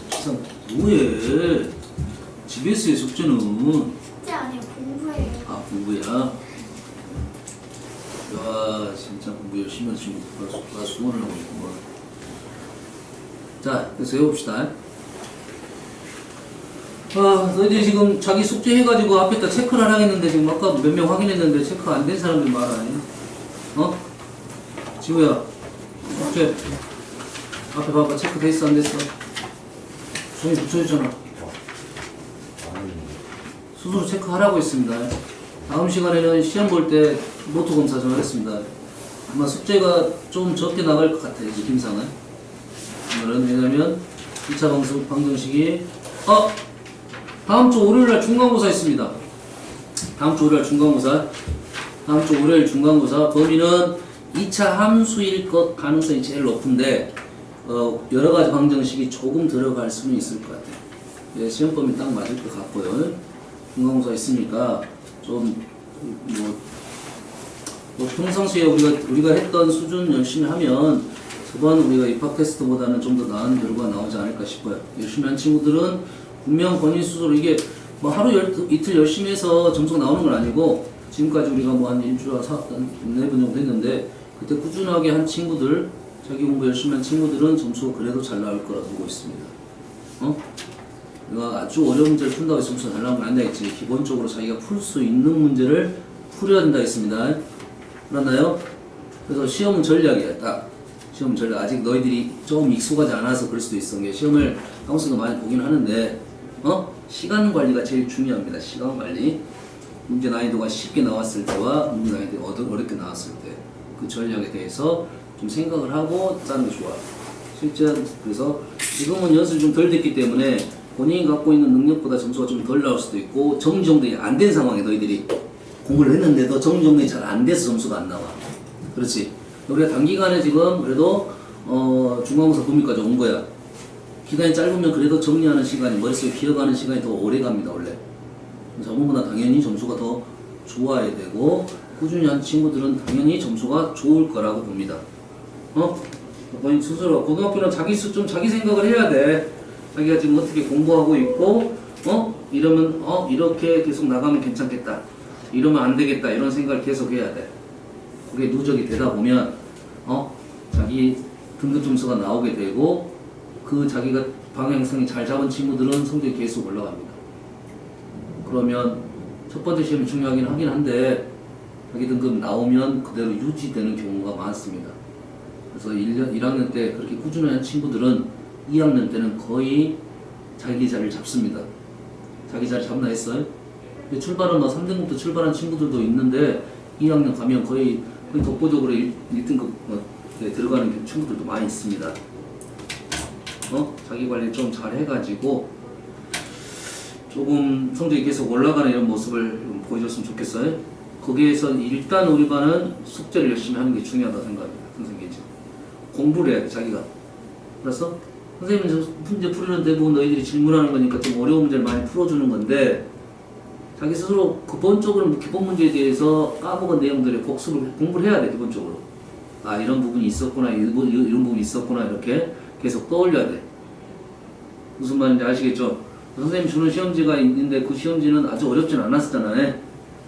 세상 뭐해? GBS의 숙제는 숙제 아니에요. 공부예요. 아 공부야. 야 진짜 공부 열심히 하는 친구 나 수원을 하고 있구만. 자 그래서 해봅시다. 아 너희들이 지금 자기 숙제 해가지고 앞에다 체크를 하라 했는데 지금 아까 몇 명 확인했는데 체크 안 된 사람들 말아니? 어? 지우야 숙제 앞에 봐봐. 체크 됐어 안 됐어? 종이 붙여주잖아. 스스로 체크하라고 했습니다. 다음 시간에는 시험 볼 때 노트 검사 좀 하겠습니다. 아마 숙제가 좀 적게 나갈 것 같아요. 느낌상은. 오늘은 왜냐면 2차 방정식이 다음 주 월요일날 중간고사 있습니다. 다음 주 월요일 중간고사 범위는 2차 함수일 것 가능성이 제일 높은데 여러 가지 방정식이 조금 들어갈 수는 있을 것 같아요. 예, 시험 범위 딱 맞을 것 같고요. 중간고사 있으니까 좀 평상시에 우리가 했던 수준 열심히 하면 저번 우리가 입학 테스트보다는 좀 더 나은 결과가 나오지 않을까 싶어요. 열심히 한 친구들은 분명 본인 스스로 이게 뭐 하루 이틀 열심히 해서 점수가 나오는 건 아니고 지금까지 우리가 뭐 한 일주일 한 4번 정도 했는데 그때 꾸준하게 한 친구들 자기 공부 열심히 한 친구들은 점수가 그래도 잘 나올 거라 보고 있습니다. 내가 아주 어려운 문제를 푼다고 해서 점수가 잘 나오면 안 되겠지. 기본적으로 자기가 풀 수 있는 문제를 풀어야 된다 했습니다. 알았나요? 그래서 시험은 전략이야. 딱 시험 전략. 아직 너희들이 좀 익숙하지 않아서 그럴 수도 있어. 시험을 한국에서도 많이 보긴 하는데 시간 관리가 제일 중요합니다. 시간 관리. 문제 난이도가 쉽게 나왔을 때와 문제 난이도가 어렵게 나왔을 때 그 전략에 대해서 좀 생각을 하고 짜는 게 좋아. 실제 그래서 지금은 연습이 좀 덜 됐기 때문에 본인이 갖고 있는 능력보다 점수가 좀 덜 나올 수도 있고 정정이 안 된 상황에 너희들이 공부를 했는데도 정정이 잘 안 돼서 점수가 안 나와. 그렇지. 우리가 단기간에 지금 그래도 중간고사 범위까지 온 거야. 기간이 짧으면 그래도 정리하는 시간이 머릿속에 기억하는 시간이 더 오래 갑니다. 원래. 저번보다 당연히 점수가 더 좋아야 되고 꾸준히 한 친구들은 당연히 점수가 좋을 거라고 봅니다. 본인 스스로 고등학교는 자기 생각을 해야 돼. 자기가 지금 어떻게 공부하고 있고 이러면 이렇게 계속 나가면 괜찮겠다. 이러면 안 되겠다. 이런 생각을 계속 해야 돼. 그게 누적이 되다 보면 자기 등급 점수가 나오게 되고 그 자기가 방향성이 잘 잡은 친구들은 성적이 계속 올라갑니다. 그러면 첫 번째 시험이 중요하긴 하긴 한데 자기 등급 나오면 그대로 유지되는 경우가 많습니다. 그래서 1학년 때 그렇게 꾸준한 친구들은 2학년 때는 거의 자기 자리를 잡습니다. 자기 자리 잡나 했어요? 근데 출발은 3등급도 출발한 친구들도 있는데 2학년 가면 거의 독보적으로 1등급 들어가는 친구들도 많이 있습니다. 자기 관리 좀 잘 해가지고 조금 성적이 계속 올라가는 이런 모습을 좀 보여줬으면 좋겠어요. 거기에서 일단 우리 반은 숙제를 열심히 하는 게 중요하다고 생각합니다. 선생님이 공부를 해야 돼, 자기가. 그래서 선생님은 문제 풀이는 대부분 너희들이 질문하는 거니까 좀 어려운 문제를 많이 풀어주는 건데 자기 스스로 기본적으로 기본 문제에 대해서 까먹은 내용들의 복습을 공부를 해야 돼. 기본적으로 이런 부분이 있었구나, 이런 부분이 있었구나, 이렇게 계속 떠올려야 돼. 무슨 말인지 아시겠죠? 선생님 주는 시험지가 있는데 그 시험지는 아주 어렵진 않았었잖아요.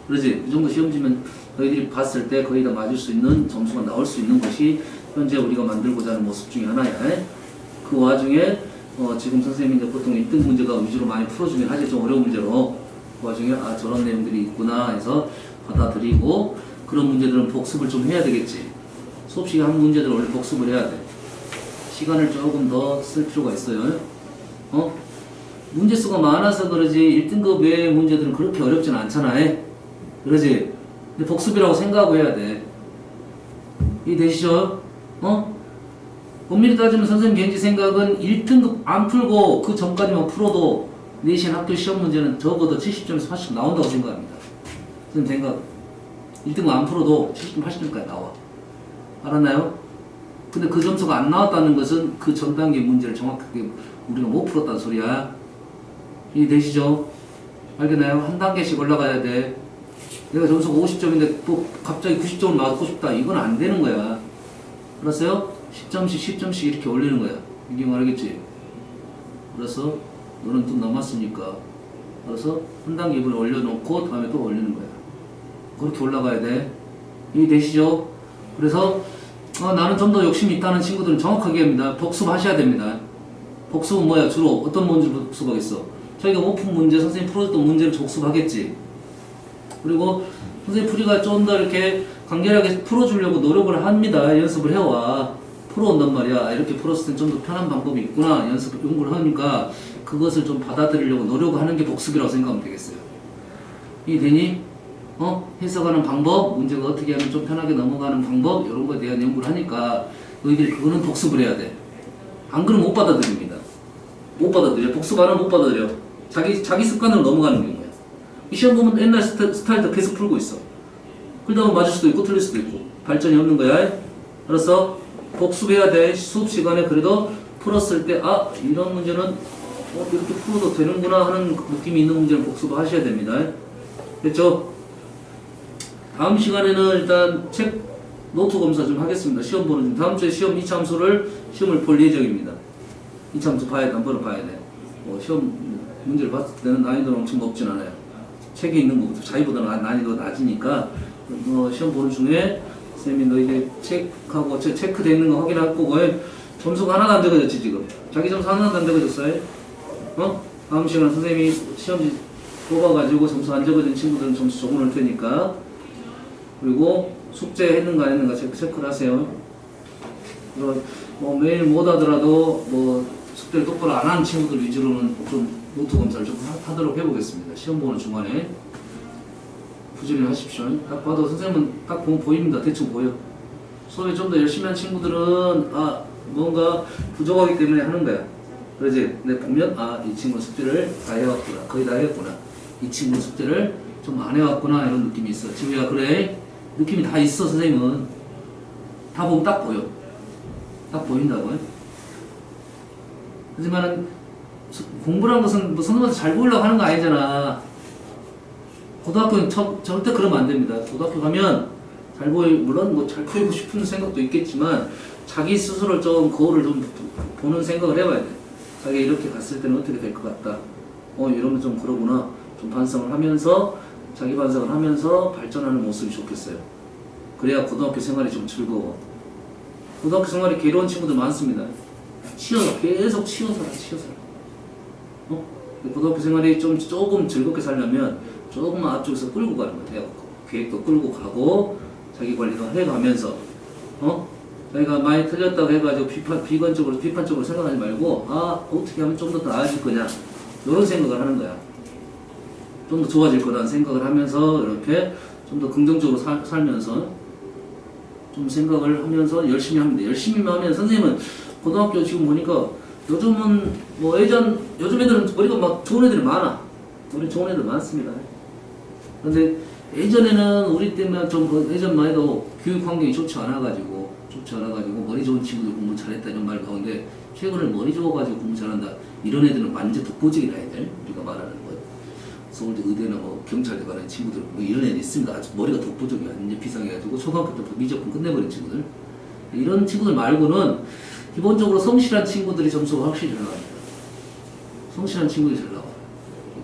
그러지? 이 정도 시험지면 너희들이 봤을 때 거의 다 맞을 수 있는 점수가 나올 수 있는 것이 현재 우리가 만들고자 하는 모습 중에 하나야. 그 와중에 지금 선생님이 보통 1등 문제가 위주로 많이 풀어주긴 하지, 좀 어려운 문제로. 그 와중에 저런 내용들이 있구나 해서 받아들이고 그런 문제들은 복습을 좀 해야 되겠지. 수업 시간 한 문제들 원래 복습을 해야 돼. 시간을 조금 더 쓸 필요가 있어요. 문제 수가 많아서 그러지 1등급 외의 문제들은 그렇게 어렵진 않잖아. 그러지? 근데 복습이라고 생각하고 해야 돼. 이해되시죠? 엄밀히 따지면 선생님 개인지 생각은 1등급 안 풀고 그 전까지만 풀어도 내신 학교 시험 문제는 적어도 70점에서 80점 나온다고 생각합니다. 선생님 생각 1등급 안 풀어도 70점, 80점까지 나와. 알았나요? 근데 그 점수가 안 나왔다는 것은 그 전 단계 문제를 정확하게 우리가 못 풀었다는 소리야. 이해되시죠? 알겠나요? 한 단계씩 올라가야 돼. 내가 점수가 50점인데 또 갑자기 90점을 맞고 싶다. 이건 안 되는 거야. 알았어요? 10점씩 10점씩 이렇게 올리는 거야. 이게 말하겠지? 그래서 너는 또 남았으니까. 그래서 한 단계 이번에 올려놓고 다음에 또 올리는 거야. 그렇게 올라가야 돼. 이해되시죠? 그래서 나는 좀 더 욕심이 있다는 친구들은 정확하게 합니다. 복습하셔야 됩니다. 복습은 뭐야? 주로 어떤 문제를 복습하겠어? 자기가 못 푼 문제, 선생님 풀어줬던 문제를 복습하겠지. 그리고 선생님 풀이가 좀 더 이렇게 간결하게 풀어주려고 노력을 합니다. 연습을 해와. 풀어온단 말이야. 이렇게 풀었을 땐 좀 더 편한 방법이 있구나. 연구를 하니까 그것을 좀 받아들이려고 노력하는 게 복습이라고 생각하면 되겠어요. 이해되니? 해석하는 방법, 문제가 어떻게 하면 좀 편하게 넘어가는 방법, 이런 거에 대한 연구를 하니까 너희들이 그거는 복습을 해야 돼. 안 그러면 못 받아들입니다. 못 받아들여. 복습 안 하면 못 받아들여. 자기 습관으로 넘어가는 경우야. 이 시험 보면 옛날 스타일도 계속 풀고 있어. 그러다 맞을 수도 있고 틀릴 수도 있고 발전이 없는 거야. 알았어? 복습해야 돼. 수업 시간에 그래도 풀었을 때 이런 문제는 이렇게 풀어도 되는구나 하는 느낌이 있는 문제는 복습을 하셔야 됩니다. 됐죠? 다음 시간에는 일단 책 노트 검사 좀 하겠습니다. 시험 보는 중. 다음 주에 시험 2차 함수를 시험을 볼 예정입니다. 2차 함수 봐야 돼. 한 번은 봐야 돼. 시험 문제를 봤을 때는 난이도는 엄청 높진 않아요. 책에 있는 것부터 자기보다는 난이도가 낮으니까 시험 보는 중에 선생님이 너희들 책하고 체크되어 있는 거 확인할 거고 점수가 하나도 안 적어졌지 지금. 자기 점수 하나도 안 적어졌어요. 다음 시간에 선생님이 시험지 뽑아가지고 점수 안 적어진 친구들은 점수 적어놓을 테니까. 그리고 숙제 했는가 안 했는가 체크를 하세요. 매일 못 하더라도 숙제를 똑바로 안 하는 친구들 위주로는 좀 노트 검사를 좀 하도록 해보겠습니다. 시험 보는 중간에 부지런히 하십시오. 딱 봐도 선생님은 딱 보면 보입니다. 대충 보여. 수업에 좀 더 열심히 한 친구들은 뭔가 부족하기 때문에 하는 거야. 그러지? 근데 보면 이 친구는 숙제를 다 해왔구나. 거의 다 해왔구나. 이 친구는 숙제를 좀 안 해왔구나 이런 느낌이 있어. 지우야 그래? 느낌이 다 있어. 선생님은 다 보면 딱 보여. 딱 보인다고요. 하지만 공부라는 것은 선생님한테 잘 보이려고 하는 거 아니잖아. 고등학교는 절대 그러면 안 됩니다. 고등학교 가면 물론 잘 보이고 싶은 생각도 있겠지만 자기 스스로 좀 거울을 좀 보는 생각을 해봐야 돼. 자기가 이렇게 갔을 때는 어떻게 될 것 같다. 이러면 좀 그러구나. 좀 반성을 하면서 자기 반성을 하면서 발전하는 모습이 좋겠어요. 그래야 고등학교 생활이 좀 즐거워. 고등학교 생활이 괴로운 친구들 많습니다. 계속 치여서라. 고등학교 생활이 조금 즐겁게 살려면 조금 앞쪽에서 끌고 가는 거예요. 계획도 끌고 가고 자기 관리도 해가면서 자기가 많이 틀렸다고 해가지고 비판적으로 생각하지 말고 어떻게 하면 좀 더 나아질 거냐 이런 생각을 하는 거야. 좀 더 좋아질 거라는 생각을 하면서 이렇게 좀 더 긍정적으로 살면서 좀 생각을 하면서 열심히 하면 돼. 열심히만 하면 선생님은 고등학교 지금 보니까 요즘은 요즘 애들은 머리가 막 좋은 애들이 많아. 우리 좋은 애들 많습니다. 근데 예전에는 우리 때만 예전만 해도 교육 환경이 좋지 않아가지고 머리 좋은 친구들 공부 잘했다 이런 말 가운데 최근에 머리 좋아가지고 공부 잘한다 이런 애들은 완전 독보적인 애들 우리가 말하는 거 서울대 의대나 경찰대 가는 친구들 이런 애들 있습니다. 아주 머리가 독보적이야. 완전 비상해가지고 초등학교 때부터 미적분 끝내버린 친구들 이런 친구들 말고는 기본적으로 성실한 친구들이 점수가 확실히 잘 나갑니다. 성실한 친구들이 잘 나와.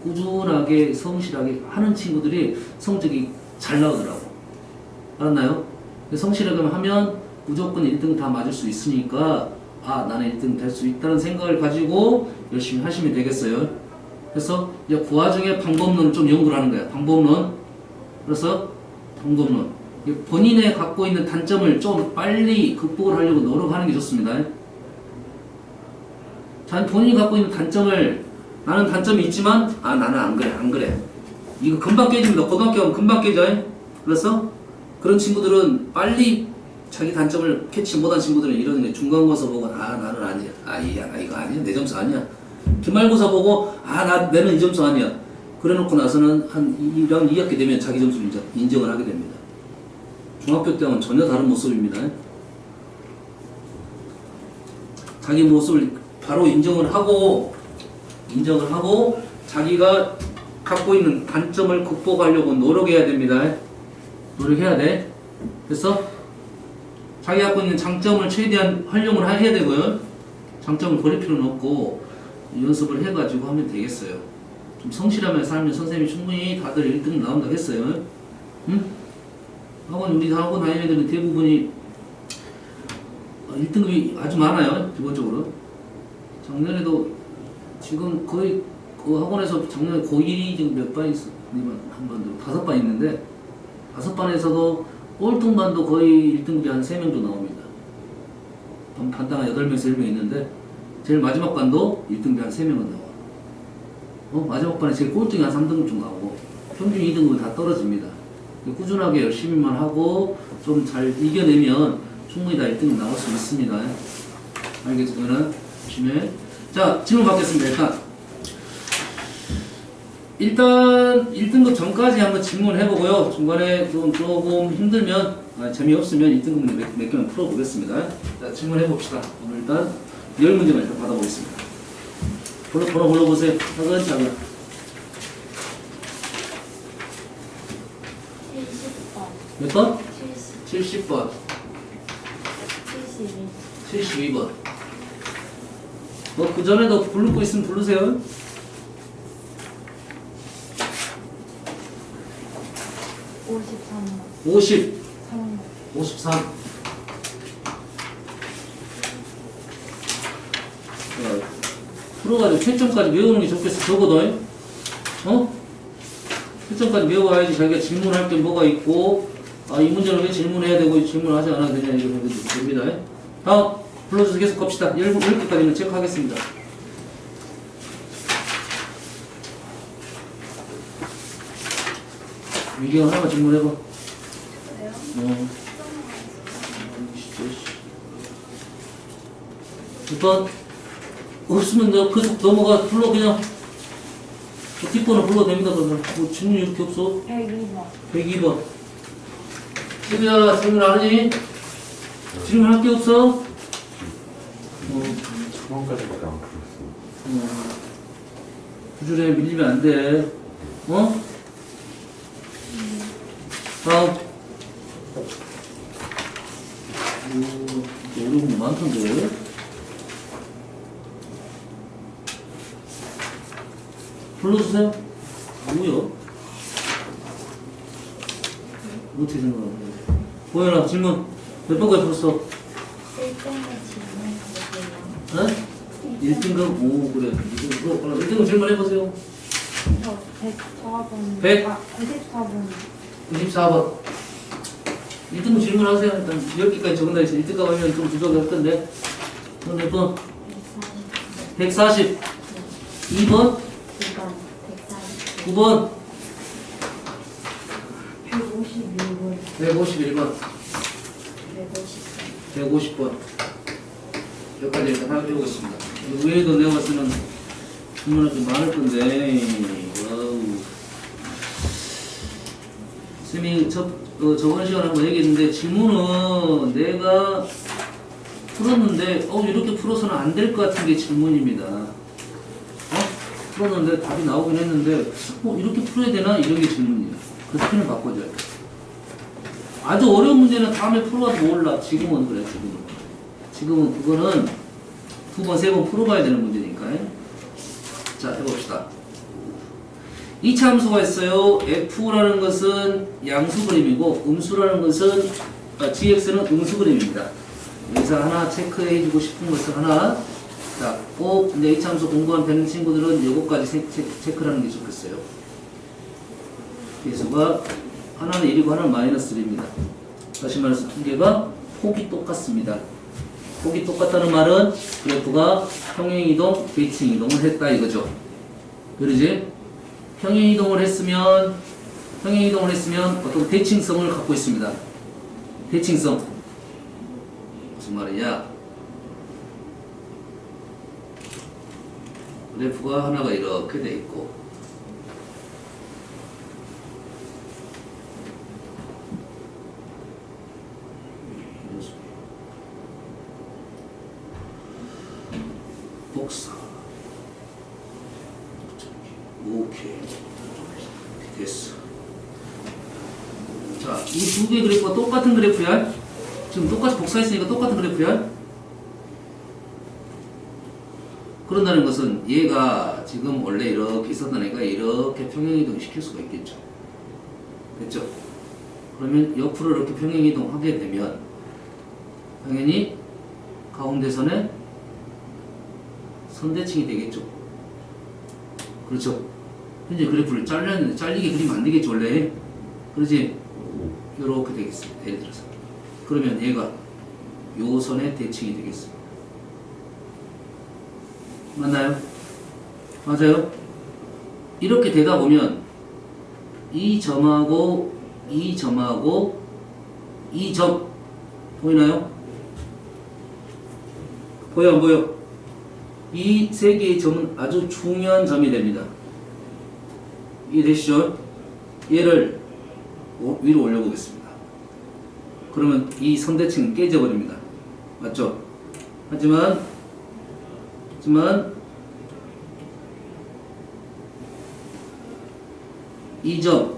꾸준하게 성실하게 하는 친구들이 성적이 잘 나오더라고. 알았나요? 성실하게 하면 무조건 1등 다 맞을 수 있으니까 나는 1등 될 수 있다는 생각을 가지고 열심히 하시면 되겠어요. 그래서 이제 그 와중에 방법론을 좀 연구를 하는 거야. 방법론. 그래서 방법론. 본인의 갖고 있는 단점을 좀 빨리 극복을 하려고 노력하는 게 좋습니다. 본인이 갖고 있는 단점을 나는 단점이 있지만 나는 안 그래. 이거 금방 깨집니다. 고등학교 가면 금방 깨져. 그래서 그런 친구들은 빨리 자기 단점을 캐치 못한 친구들은 이런 게 중간고사 보고 나는 아니야. 이거 아니야. 내 점수 아니야. 기말고사 보고 내는 이 점수 아니야. 그래놓고 나서는 한 1학 2학기 되면 자기 점수를 인정을 하게 됩니다. 중학교 때는 전혀 다른 모습입니다. 자기 모습을 바로 인정을 하고 자기가 갖고 있는 단점을 극복하려고 노력해야 됩니다. 노력해야 돼. 그래서 자기 갖고 있는 장점을 최대한 활용을 해야 되고요. 장점을 버릴 필요는 없고 연습을 해가지고 하면 되겠어요. 좀 성실하면 살면 선생님이 충분히 다들 1등 나온다고 했어요. 응? 우리 학원 다니는 애들은 대부분이 1등급이 아주 많아요. 기본적으로. 작년에도 지금 거의 그 학원에서 작년에 고1이 지금 몇 반 있어? 한 반도 5반 있는데 5반에서도 꼴등반도 거의 1등급이 한 3명 정도 나옵니다. 반당 한 8명에서 1명 있는데 제일 마지막 반도 1등급이 한 3명은 나와. 마지막 반에 제일 꼴등이 한 3등급 정도 나오고 평균 2등급은 다 떨어집니다. 꾸준하게 열심히만 하고 좀 잘 이겨내면 충분히 다 1등급 나올 수 있습니다. 알겠죠? 그러면 열심히. 자, 질문 받겠습니다. 일단 1등급 전까지 한번 질문을 해보고요. 중간에 조금 힘들면 재미없으면 1등급 몇 개만 풀어보겠습니다. 자, 질문해봅시다. 오늘 일단 10문제만 일단 받아보겠습니다. 번호 불러보세요. 차근차근. 70번. 몇 번? 70. 70번. 72. 72번. 그 전에도 부를 거 있으면 부르세요. 53번. 53. 풀어가지고 채점까지 외우는 게 좋겠어. 적어도. 채점까지 외워야지 자기가 질문할 게 뭐가 있고 이 문제는 왜 질문해야 되고 질문하지 않아도 되냐 이렇게 됩니다. 다음 불러줘서 계속 갑시다. 10개까지는 체크하겠습니다. 미경 하나만 질문해봐. 그래요? 일단 없으면 너 계속 넘어가. 불러 그냥 뒷번호 불러도 됩니다. 그러면 질문이 이렇게 없어? 102번. 102번. 지우야 질문 안 하니? 질문할 게 없어? 초반까지밖에 안 풀었어. 구줄에 밀리면 안 돼. 다음. 어려운 거 많던데. 불러주세요. 뭐요? 어떻게 생각하는 거야? 보여라, 질문. 몇 번까지 풀었어? 1등의 질문 해보세요. 어? 1등급? 오, 그래. 1등급. 1등급 질문해보세요. 저 104번. 100? 아, 94번. 94번. 1등급 질문하세요. 일단 10개까지 적은다 했어. 1등급 하면 좀 부족할 건데. 그럼 몇 번? 140. 2번? 2번. 140. 9번? 151번. 151번. 150번. 150번. 여기까지 일단 하나 해보겠습니다. 외에도 내가 봤을 때는 질문이 좀 많을 건데, 와우. 쌤이 저번 시간에 한번 얘기했는데, 질문은 내가 풀었는데, 이렇게 풀어서는 안 될 것 같은 게 질문입니다. 풀었는데 답이 나오긴 했는데, 이렇게 풀어야 되나? 이런 게 질문이에요. 그래서 펜을 바꿔줘야 돼. 아주 어려운 문제는 다음에 풀어도 몰라. 지금은 그래, 지금은. 지금은 그거는 2번, 3번 풀어봐야 되는 문제니까. 자, 해봅시다. 이차 함수가 있어요. f라는 것은 양수 그림이고, 음수라는 것은, gx는 음수 그림입니다. 여기서 하나 체크해주고 싶은 것은 하나. 자, 꼭 이제 이차 함수 공부한 되는 친구들은 이것까지 체크를 하는 게 좋겠어요. 개수가 하나는 1이고 하나는 마이너스 1입니다. 다시 말해서 두 개가 폭이 똑같습니다. 폭이 똑같다는 말은 그래프가 평행이동, 대칭이동을 했다 이거죠. 그러지? 평행이동을 했으면 어떤 대칭성을 갖고 있습니다. 대칭성. 무슨 말이냐? 그래프가 하나가 이렇게 돼 있고 복사. 오케이. 됐어. 자, 이 두 개의 그래프가 똑같은 그래프야. 지금 똑같이 복사했으니까 똑같은 그래프야. 그런다는 것은 얘가 지금 원래 이렇게 있었던 애가 이렇게 평행이동 시킬 수가 있겠죠. 됐죠? 그러면 옆으로 이렇게 평행이동하게 되면 당연히 가운데선에 선대칭이 되겠죠. 그렇죠? 현재 그래프를 잘렸는데 잘리게 그리면 안 되겠죠, 원래. 그러지? 이렇게 되겠습니다. 예를 들어서. 그러면 얘가 요 선의 대칭이 되겠습니다. 맞나요? 맞아요? 이렇게 되다 보면 이 점하고 이 점하고 이 점 보이나요? 보여 안 보여? 이 세 개의 점은 아주 중요한 점이 됩니다. 이해되시죠? 얘를 위로 올려보겠습니다. 그러면 이 선대칭은 깨져버립니다. 맞죠? 하지만 이 점,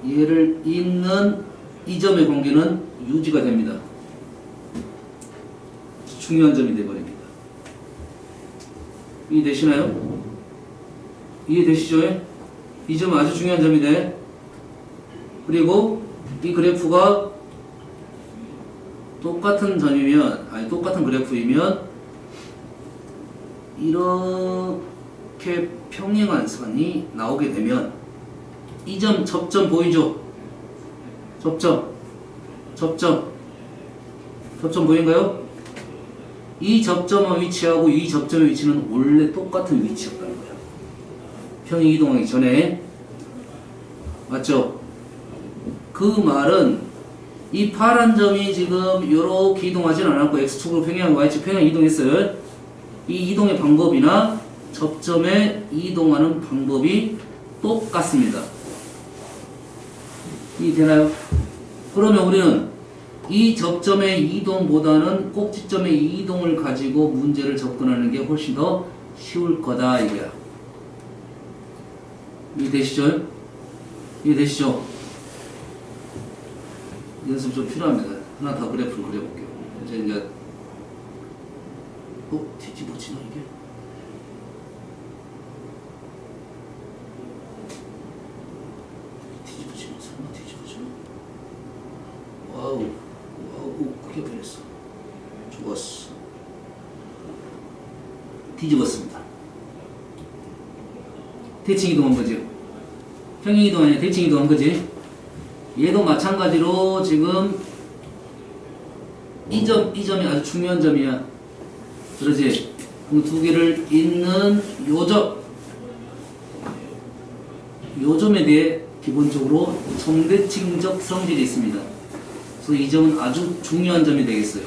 얘를 잇는 이 점의 관계는 유지가 됩니다. 중요한 점이 되어버립니다. 이해되시나요? 이해되시죠? 이 점은 아주 중요한 점이 돼. 그리고 이 그래프가 똑같은 점이면, 똑같은 그래프이면 이렇게 평행한 선이 나오게 되면 이 점, 접점 보이죠? 접점 보인가요? 이 접점의 위치하고 이 접점의 위치는 원래 똑같은 위치였다는 거예요. 평행 이동하기 전에. 맞죠? 그 말은 이 파란 점이 지금 이렇게 이동하진 않았고 X축으로 평행하고 Y축 평행 이동했어요. 이 이동의 방법이나 접점에 이동하는 방법이 똑같습니다. 이해되나요? 그러면 우리는 이 접점의 이동보다는 꼭지점의 이동을 가지고 문제를 접근하는 게 훨씬 더 쉬울 거다 이거야. 이해되시죠? 이해되시죠? 연습 좀 필요합니다. 하나 더 그래프를 그려볼게요. 이제 뒤집어지나 이게? 뒤집었습니다. 대칭 이동한 거죠. 평행 이동 아니야. 대칭 이동한 거지. 얘도 마찬가지로 지금 이 점이 아주 중요한 점이야. 그러지? 그럼 두 개를 잇는 요점에 대해 기본적으로 정대칭적 성질이 있습니다. 그래서 이 점은 아주 중요한 점이 되겠어요.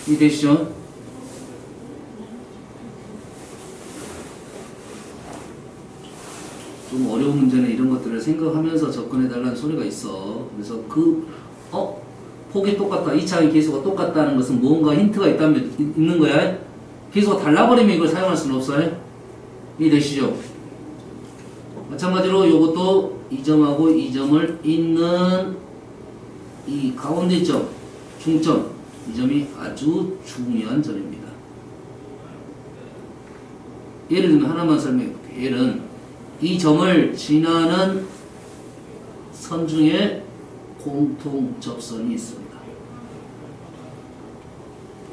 이해되시죠? 좀 어려운 문제는 이런 것들을 생각하면서 접근해달라는 소리가 있어. 그래서 폭이 똑같다. 2차의 계수가 똑같다는 것은 뭔가 힌트가 있는 거야. 계수가 달라버리면 이걸 사용할 수는 없어요. 이해되시죠? 마찬가지로 이것도 이 점하고 이 점을 잇는 이 가운데 점, 중점, 이 점이 아주 중요한 점입니다. 예를 들면 하나만 설명해 볼게요. 얘는 이 점을 지나는 선 중에 공통 접선이 있습니다.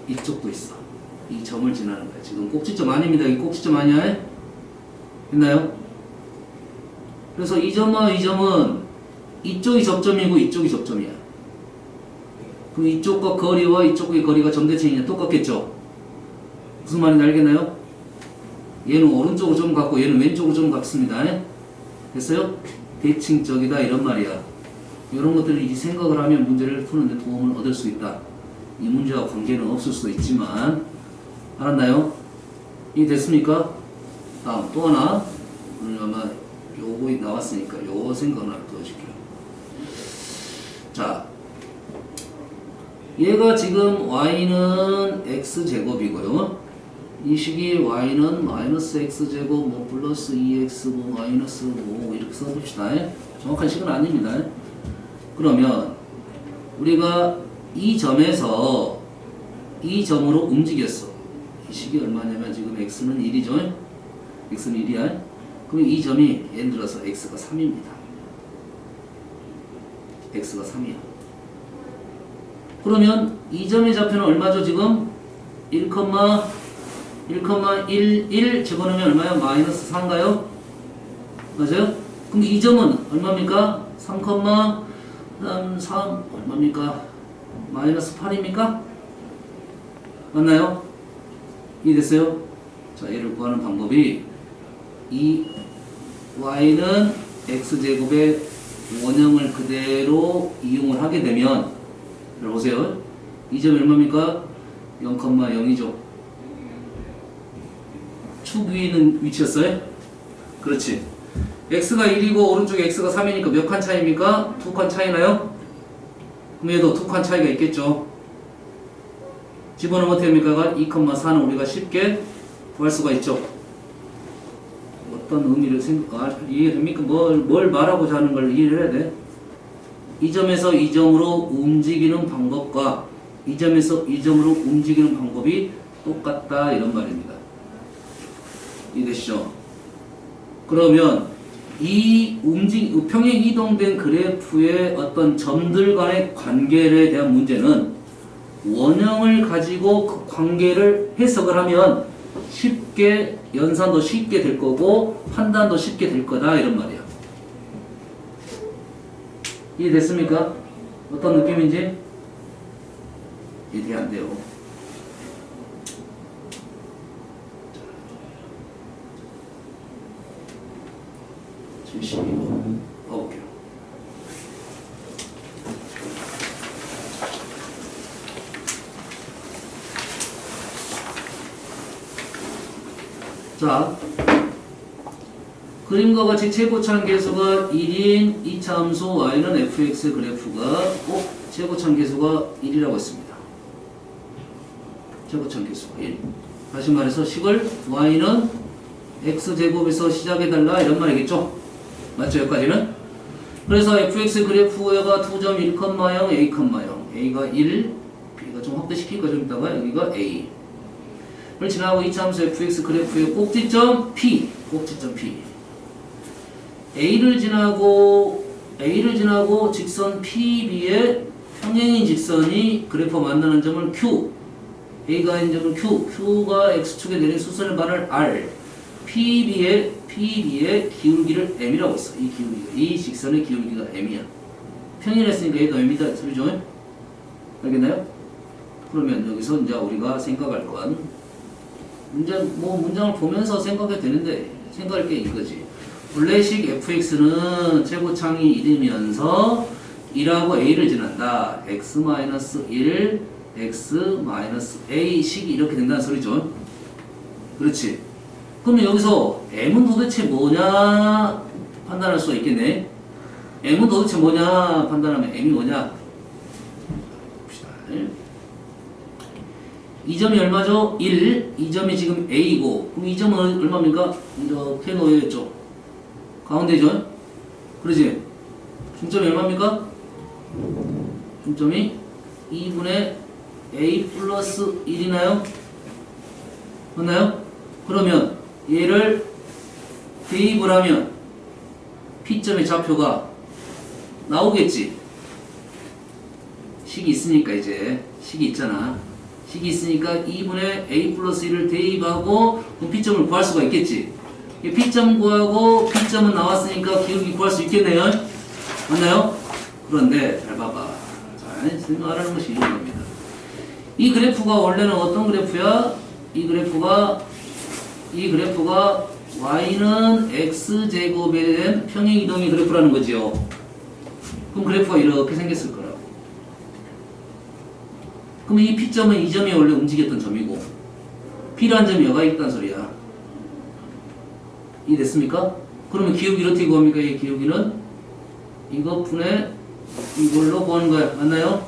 이쪽도 있어. 이 점을 지나는 거야. 지금 꼭지점 아닙니다. 이 꼭지점 아니야? 했나요? 그래서 이 점과 이 점은 이쪽이 접점이고 이쪽이 접점이야. 그럼 이쪽과 거리와 이쪽의 거리가 점대칭이냐? 똑같겠죠? 무슨 말인지 알겠나요? 얘는 오른쪽으로 좀 같고 얘는 왼쪽으로 좀 같습니다. 됐어요? 대칭적이다 이런 말이야. 이런 것들을 이 생각을 하면 문제를 푸는데 도움을 얻을 수 있다. 이 문제와 관계는 없을 수도 있지만 알았나요? 이해됐습니까? 다음 또 하나 오늘 아마 요거 나왔으니까 요 생각 하나 더 해줄게요. 자, 얘가 지금 y는 x제곱이고요. 이 식이 y는 마이너스 x제곱 뭐 플러스 2x 뭐 마이너스 뭐 이렇게 써봅시다. 정확한 식은 아닙니다. 그러면 우리가 이 점에서 이 점으로 움직였어. 이 식이 얼마냐면 지금 x는 1이죠. x는 1이야. 그럼 이 점이 예를 들어서 x가 3입니다. x가 3이야. 그러면 이 점의 좌표는 얼마죠 지금? 1,11 집어넣으면 얼마야? 마이너스 4인가요? 맞아요? 그럼 이 점은 얼마입니까? 3,33 얼마입니까? 마이너스 8입니까? 맞나요? 이해됐어요? 자, 얘를 구하는 방법이 이 y는 x제곱의 원형을 그대로 이용을 하게 되면 보세요. 이 점이 얼마입니까? 0,0이죠. 축 위에 있는 위치였어요? 그렇지. x가 1이고 오른쪽에 x가 3이니까 몇 칸 차이입니까? 2칸 차이나요? 그럼 얘도 2칸 차이가 있겠죠. 집어넣으면 어떻게 됩니까? 2,4는 우리가 쉽게 구할 수가 있죠. 어떤 의미를 이해됩니까? 뭘 말하고자 하는 걸 이해를 해야 돼. 이 점에서 이 점으로 움직이는 방법과 이 점에서 이 점으로 움직이는 방법이 똑같다 이런 말입니다. 이해되시죠? 그러면 이 평행 이동된 그래프의 어떤 점들 간의 관계에 대한 문제는 원형을 가지고 그 관계를 해석을 하면 쉽게 연산도 쉽게 될 거고 판단도 쉽게 될 거다 이런 말이야. 이해됐습니까? 어떤 느낌인지? 이해 안 돼요. 72번 가볼게요. 자, 그림과 같이 최고차는 계수가 1인 2차 함수 y는 fx의 그래프가 꼭 최고차는 계수가 1이라고 했습니다. 최고차는 계수가 1. 다시 말해서 식을 y는 x제곱에서 시작해달라 이런 말이겠죠? 맞죠? 여기까지는? 그래서 fx 그래프가 2점 1,0 a, 0 a가 1 b가 좀 확대시킬까 좀 있다가 여기가 a 를 지나고 2차 함수 fx 그래프의 꼭지점 p a를 지나고 직선 PB의 평행인 직선이 그래프 만나는 점을 Q A가 있는 점은 Q, Q가 X축에 내린 수선의 반을 R, PB의 기울기를 M이라고 했어. 이 기울기가, 이 직선의 기울기가 M이야. 평행했으니까 얘가 M이다. 소리죠? 알겠나요? 그러면 여기서 이제 우리가 생각할 건 문장을 보면서 생각해도 되는데 생각할 게 이거지. 원래식 fx는 최고창이 1이면서 1하고 a를 지난다. x-1, x-a 식이 이렇게 된다는 소리죠. 그렇지. 그러면 여기서 m은 도대체 뭐냐 판단할 수가 있겠네. m은 도대체 뭐냐 판단하면 m이 뭐냐. 봅시다. 이 점이 얼마죠? 1. 이 점이 지금 a고 그럼 이 점은 얼마입니까? 이렇게 놓여있죠. 가운데죠? 그러지? 중점이 얼마입니까? 중점이 2분의 a 플러스 1이나요? 맞나요? 그러면 얘를 대입을 하면 P점의 좌표가 나오겠지? 식이 있으니까 이제 식이 있잖아. 식이 있으니까 2분의 a 플러스 1을 대입하고 그럼 P점을 구할 수가 있겠지? P점 구하고 P점은 나왔으니까 기울기 구할 수 있겠네요? 맞나요? 그런데 잘 봐봐. 자, 선생님 말하는 것이 이런 겁니다. 이 그래프가 원래는 어떤 그래프야? 이 그래프가 y는 x제곱에 대한 평행이동의 그래프라는 거지요. 그럼 그래프가 이렇게 생겼을 거라고. 그럼 이 P점은 이 점이 원래 움직였던 점이고 P라는 점이 여가 있다는 소리야. 이해됐습니까? 그러면 기울기를 어떻게 구합니까? 이 기울기는 이거 분의 이걸로 구하는 거야. 맞나요?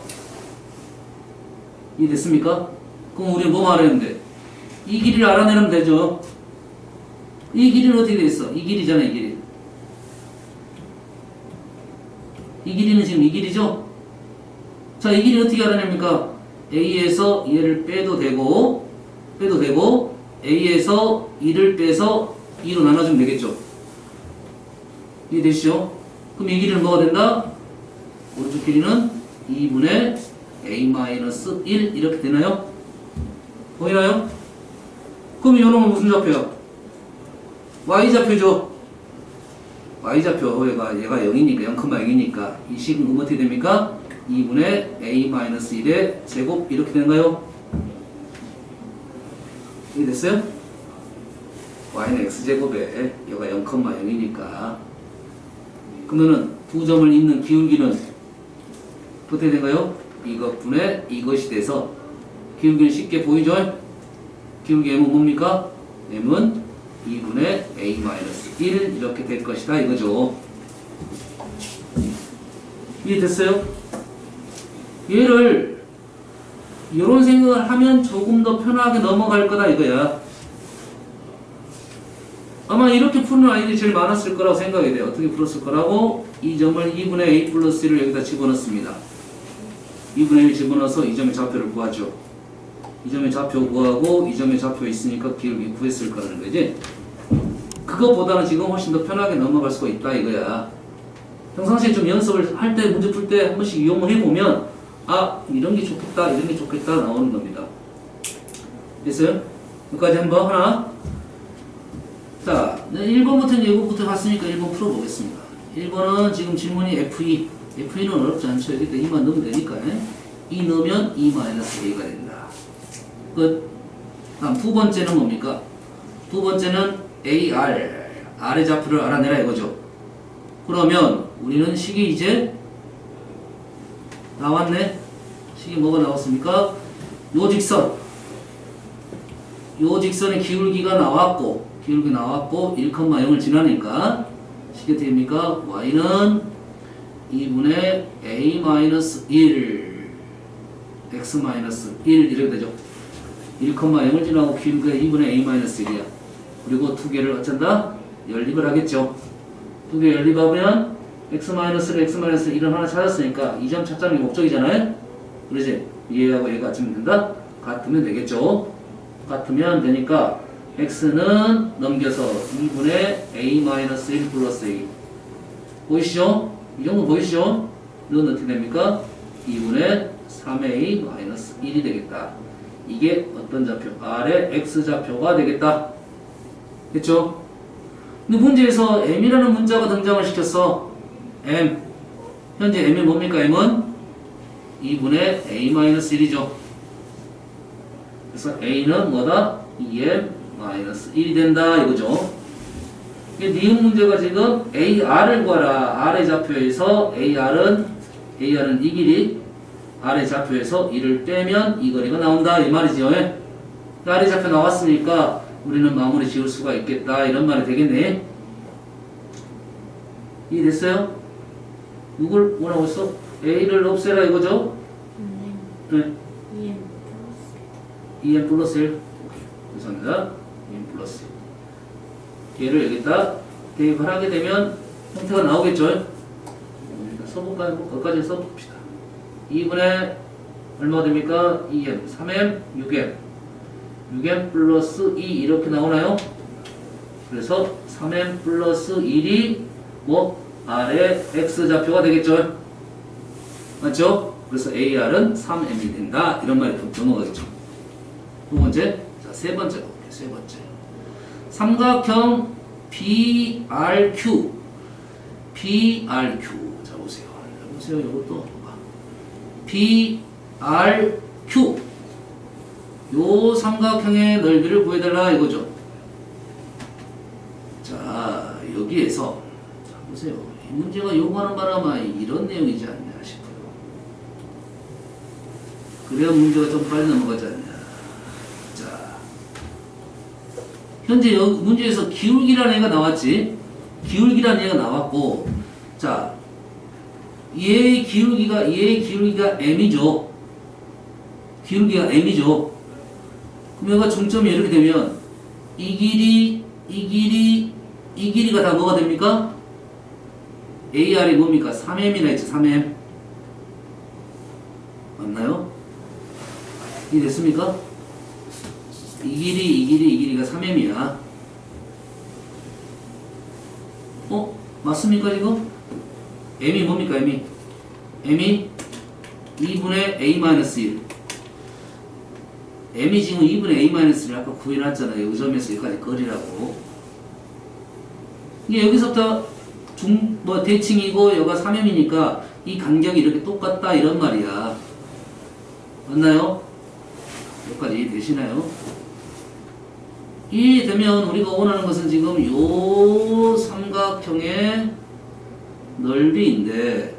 이해됐습니까? 그럼 우리는 뭐 말했는데? 이 길이를 알아내면 되죠. 이 길이는 어떻게 돼 있어? 이 길이잖아, 이 길이. 이 길이는 지금 이 길이죠? 자, 이 길이는 어떻게 알아냅니까? A에서 얘를 빼도 되고 A에서 2를 빼서 2로 나눠주면 되겠죠? 이해되시죠? 그럼 이 길이는 뭐가 된다? 오른쪽 길이는 2분의 a-1 이렇게 되나요? 보이나요? 그럼 이놈은 무슨 좌표야? y좌표죠? y좌표 얘가 0이니까 0,0이니까 이 식은 어떻게 됩니까? 2분의 a-1의 제곱 이렇게 되는가요? 이해됐어요? y는 x제곱에 얘가 0,0이니까 그러면은 두 점을 잇는 기울기는 어떻게 된가요? 이것분의 이것이 돼서 기울기는 쉽게 보이죠? 기울기 m은 뭡니까? m은 2분의 a-1 이렇게 될 것이다 이거죠. 이해됐어요? 얘를 이런 생각을 하면 조금 더 편하게 넘어갈 거다 이거야. 아마 이렇게 푸는 아이들이 제일 많았을 거라고 생각이 돼요. 어떻게 풀었을 거라고? 이 점을 2분의 a 플러스 1을 여기다 집어넣습니다. 2분의 1 집어넣어서 이 점의 좌표를 구하죠. 이 점의 좌표 구하고 이 점의 좌표 있으니까 기울기 구했을 거라는 거지. 그것보다는 지금 훨씬 더 편하게 넘어갈 수가 있다 이거야. 평상시에 좀 연습을 할 때 문제 풀 때 한 번씩 이용을 해보면 아 이런 게 좋겠다 이런 게 좋겠다 나오는 겁니다. 됐어요? 여기까지 한번 하나. 자 1번부터는 예고부터 봤으니까 1번 풀어보겠습니다. 1번은 지금 질문이 F2는 어렵지 않죠. 여기다 2만 넣으면 되니까 2 넣으면 2-a가 된다. 끝. 다음 두 번째는 뭡니까? 두 번째는 R의 좌표를 알아내라 이거죠. 그러면 우리는 식이 이제 나왔네. 식이 뭐가 나왔습니까? 요 직선의 기울기가 나왔고 1,0을 지나니까 식이 어떻게 됩니까? y는 2분의 a-1 x-1 이렇게 되죠. 1,0을 지나고 기울기가 2분의 a-1이야. 그리고 두 개를 어쩐다? 연립을 하겠죠. 두 개 연립하면 x-를 x-1을 하나 찾았으니까 이 점 찾자는 게 목적이잖아요. 그러지? 얘하고 얘가 같으면 된다? 같으면 되겠죠. 같으면 되니까 x는 넘겨서 2분의 a-1 플러스 a 보이시죠? 이 정도 보이시죠? 이건 어떻게 됩니까? 2분의 3a-1이 되겠다. 이게 어떤 좌표? R의 X좌표가 되겠다. 됐죠? 근데 문제에서 M이라는 문자가 등장을 시켰어. M. 현재 M이 뭡니까? M은 2분의 A-1이죠. 그래서 A는 뭐다? 2M-1이 된다. 이거죠. 니은 문제가 지금 AR을 구하라. R의 좌표에서 AR은 이 길이, R의 좌표에서 2를 빼면 이 거리가 나온다. 이 말이죠. R의 좌표 나왔으니까 우리는 마무리 지을 수가 있겠다. 이런 말이 되겠네. 이해됐어요? 누굴 원하고 있어? A를 없애라 이거죠? 네. 2M 플러스 1. 죄송합니다. 2M 플러스 1. 얘를 여기다 대입을 하게 되면 형태가 나오겠죠? 일단 써볼까요? 거기까지 써봅시다. 2분의 얼마가 됩니까? 2M, 3M, 6M. 6M 플러스 2 이렇게 나오나요? 그래서 3M 플러스 1이 뭐 R의 X좌표가 되겠죠? 맞죠? 그래서 AR은 3M이 된다. 이런 말이 넘어가겠죠. 두 번째, 자, 세 번째 볼게요. 세 번째. 삼각형 BRQ. BRQ. 자, 보세요. 보세요. 이것도 봐. BRQ. 요 삼각형의 넓이를 구해달라 이거죠. 자, 여기에서 자, 보세요. 이 문제가 요구하는 바람에 이런 내용이지 않냐 싶어요. 그래야 문제가 좀 빨리 넘어가지 않냐. 자, 현재 여기 문제에서 기울기라는 애가 나왔지. 기울기라는 애가 나왔고, 자, 얘의 기울기가 m이죠. 기울기가 m이죠. 그럼 여기가 중점이 이렇게 되면 이 길이가 다 뭐가 됩니까? AR이 뭡니까? 3M이라 했죠. 3M. 맞나요? 이해됐습니까? 이 길이가 3M이야. 맞습니까 지금? M이 뭡니까? M이 2분의 A-1. M이 지금 2분의 A-1을 아까 구해놨잖아요. 이 점에서 여기까지 거리라고. 이게 여기서부터 대칭이고 여기가 3M이니까 이 간격이 이렇게 똑같다 이런 말이야. 맞나요? 여기까지 이해되시나요? 이해되면 우리가 원하는 것은 지금 요 삼각형의 넓이인데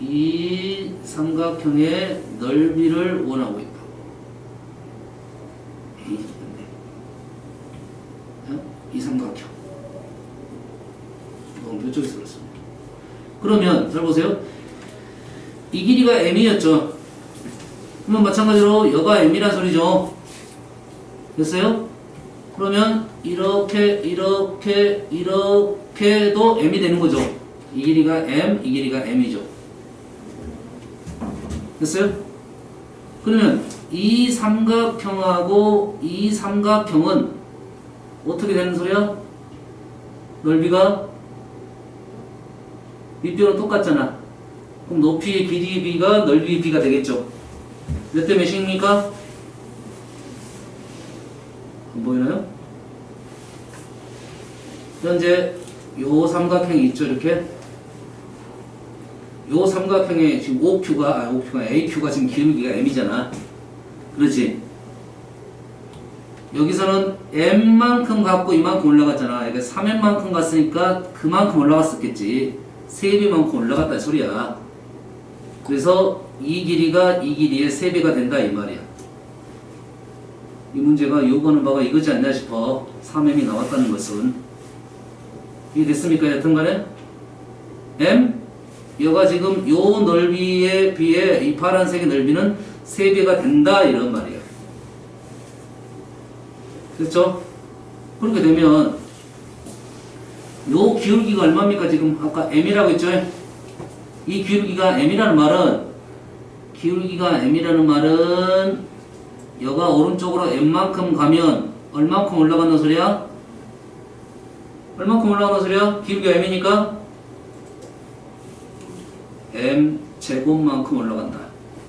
이 삼각형의 넓이를 원하고 있다. 이 삼각형. 너무 이쪽에서 그렇습니다. 그러면 잘 보세요. 이 길이가 m이었죠. 그러면 마찬가지로 여가 m이란 소리죠. 됐어요? 그러면 이렇게도 m이 되는 거죠. 이 길이가 m, 이 길이가 m이죠. 됐어요? 그러면 이 삼각형하고 이 삼각형은 어떻게 되는 소리야? 넓이가 윗변은 똑같잖아. 그럼 높이의 길이의 b가 넓이의 b가 되겠죠. 몇 대 몇입니까? 안 보이나요? 현재 요 삼각형이 있죠. 이렇게 요 삼각형의 지금 AQ가 지금 기울기가 m이잖아. 그렇지? 여기서는 m만큼 갖고 이만큼 올라갔잖아. 그러니까 3m만큼 갔으니까 그만큼 올라갔었겠지. 3배만큼 올라갔다 이 소리야. 그래서 이 길이가 이 길이의 3배가 된다 이 말이야. 이 문제가 요구하는 바가 이거지 않냐 싶어. 3m이 나왔다는 것은. 이해됐습니까? 여튼간에 m 여가 지금 요 넓이에 비해 이 파란색의 넓이는 3배가 된다 이런 말이야. 됐죠? 그렇게 되면 요 기울기가 얼마입니까? 지금 아까 m이라고 했죠? 이 기울기가 m이라는 말은 여가 오른쪽으로 m만큼 가면 얼만큼 올라간다는 소리야? 얼만큼 올라간다는 소리야? 기울기가 m이니까 m 제곱만큼 올라간다.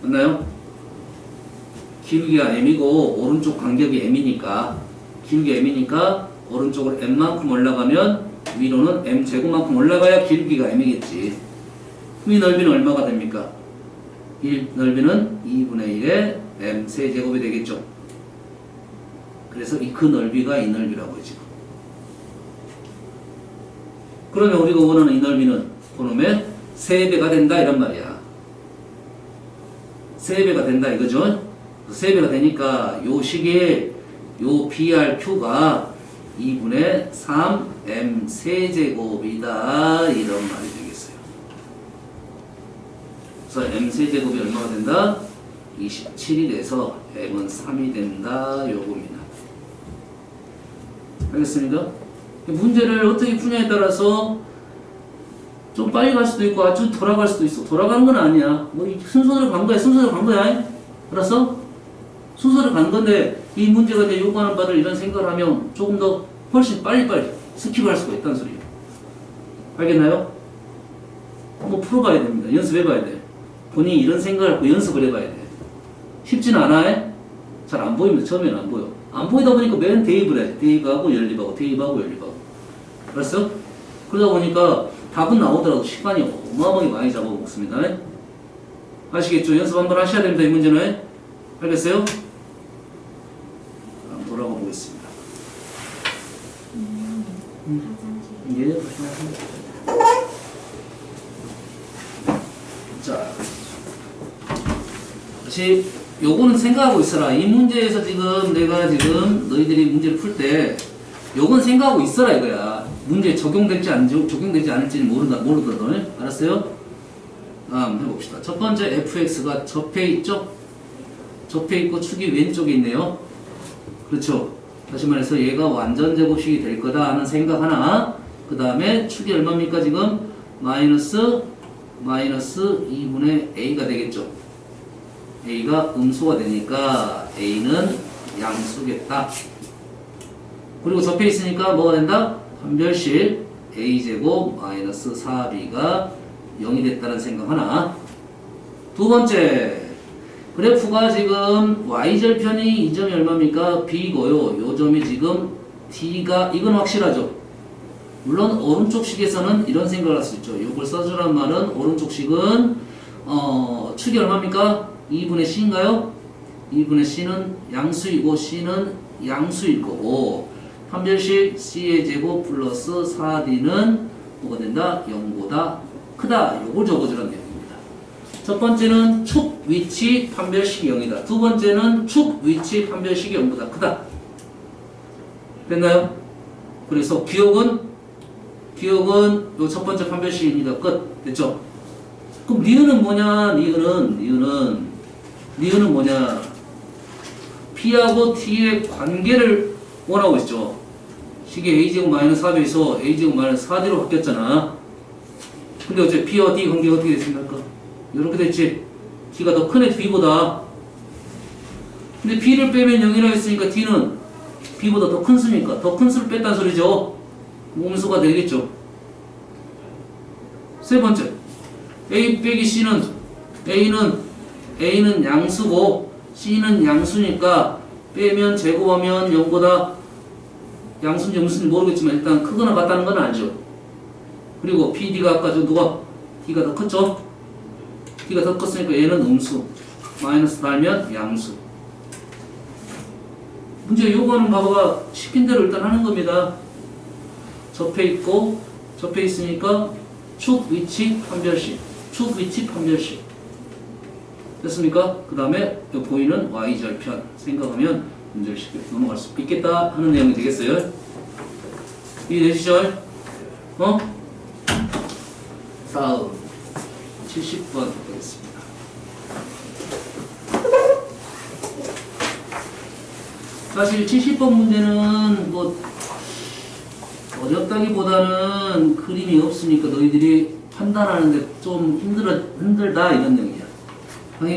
맞나요? 기울기가 m이고 오른쪽 간격이 m이니까 기울기 m이니까 오른쪽으로 m만큼 올라가면 위로는 m 제곱만큼 올라가야 기울기가 m이겠지. 이 넓이는 얼마가 됩니까? 이 넓이는 2분의 1의 m 세제곱이 되겠죠. 그래서 그 넓이가 이 넓이라고요 지금. 그러면 우리가 원하는 이 넓이는 그놈의 3배가 된다 이런 말이야. 3배가 된다 이거죠. 3배가 되니까 요 식의 요 BRQ가 2분의 3M 세제곱이다 이런 말이 되겠어요. 그래서 M 세제곱이 얼마가 된다? 27이 돼서 M은 3이 된다 요겁니다. 알겠습니까? 문제를 어떻게 푸냐에 따라서 좀 빨리 갈 수도 있고 아주 돌아갈 수도 있어. 돌아가는 건 아니야. 뭐 순서대로 간 거야. 순서대로 간 거야. 알았어? 순서대로 간 건데 이 문제가 이제 요구하는 바를 이런 생각을 하면 조금 더 훨씬 빨리빨리 스킵할 수가 있다는 소리예요. 알겠나요? 한번 풀어봐야 됩니다. 연습해봐야 돼. 본인이 이런 생각을 하고 연습을 해봐야 돼. 쉽지는 않아. 잘 안 보입니다. 처음에는 안 보여. 안 보이다 보니까 맨 대입을 해. 대입하고 연립하고 대입하고 연립하고. 알았어? 그러다 보니까 답은 나오더라도 시간이 어마어마하게 많이 잡아먹습니다. 아시겠죠? 연습 한번 하셔야 됩니다. 이 문제는. 알겠어요? 한번 돌아가 보겠습니다. 예, 자, 다시 요거는 생각하고 있어라. 이 문제에서 지금 내가 지금 너희들이 문제를 풀 때 요건 생각하고 있어라 이거야. 문제에 적용될지 안 적용되지 않을지는 모르거든. 알았어요? 한번 해봅시다. 첫 번째 fx가 접해 있죠? 접해 있고 축이 왼쪽에 있네요. 그렇죠? 다시 말해서 얘가 완전 제곱식이 될 거다 하는 생각 하나. 그 다음에 축이 얼마입니까 지금? 마이너스 2분의 a가 되겠죠. a가 음수가 되니까 a는 양수겠다. 그리고 접해 있으니까 뭐가 된다? 판별식 a제곱 마이너스 4b가 0이 됐다는 생각 하나. 두 번째 그래프가 지금 y절편이 이 점이 얼마입니까? b고요. 요 점이 지금 d가 이건 확실하죠. 물론 오른쪽식에서는 이런 생각을 할 수 있죠. 이걸 써주란 말은 오른쪽식은 축이 얼마입니까? 2분의 c인가요? 2분의 c는 양수이고 c는 양수일 거고 판별식 c의 제곱 플러스 4d는 뭐가 된다? 0보다 크다. 요걸 적어주란 내용입니다. 첫 번째는 축 위치 판별식이 0이다. 두 번째는 축 위치 판별식이 0보다 크다. 됐나요? 그래서 기억은 요 첫 번째 판별식입니다. 끝. 됐죠? 그럼 니은은 뭐냐? 니은은 뭐냐? P하고 T의 관계를 원하고 있죠. 식이 A제곱 마이너스 4배에서 A제곱 마이너스 4D로 바뀌었잖아. 근데 어째 P와 D 관계가 어떻게 됐습니까? 이렇게 됐지? T가 더 큰 애 B보다. 근데 B를 빼면 0이라고 했으니까 D는 B보다 더 큰 수니까 더 큰 수를 뺐다는 소리죠. 음수가 되겠죠. 세 번째, A 빼기 C는 A는 양수고 C는 양수니까 빼면 제곱하면 0보다 양수인지 음수인지 모르겠지만 일단 크거나 같다는 건 알죠. 그리고 PD가 아까 누가 D가 더 컸죠? D가 더 컸으니까 얘는 음수 마이너스 달면 양수. 문제 요거는 봐봐 시킨 대로 일단 하는 겁니다. 접해 있고 접해 있으니까 축 위치 판별식 됐습니까? 그 다음에 보이는 y절편 생각하면 문제를 쉽게 넘어갈 수 있겠다 하는 내용이 되겠어요. 이해되시죠? 다음 70번 보겠습니다. 사실 70번 문제는 뭐 어렵다기보다는 그림이 없으니까 너희들이 판단하는데 좀 힘들다 이런 내용이야.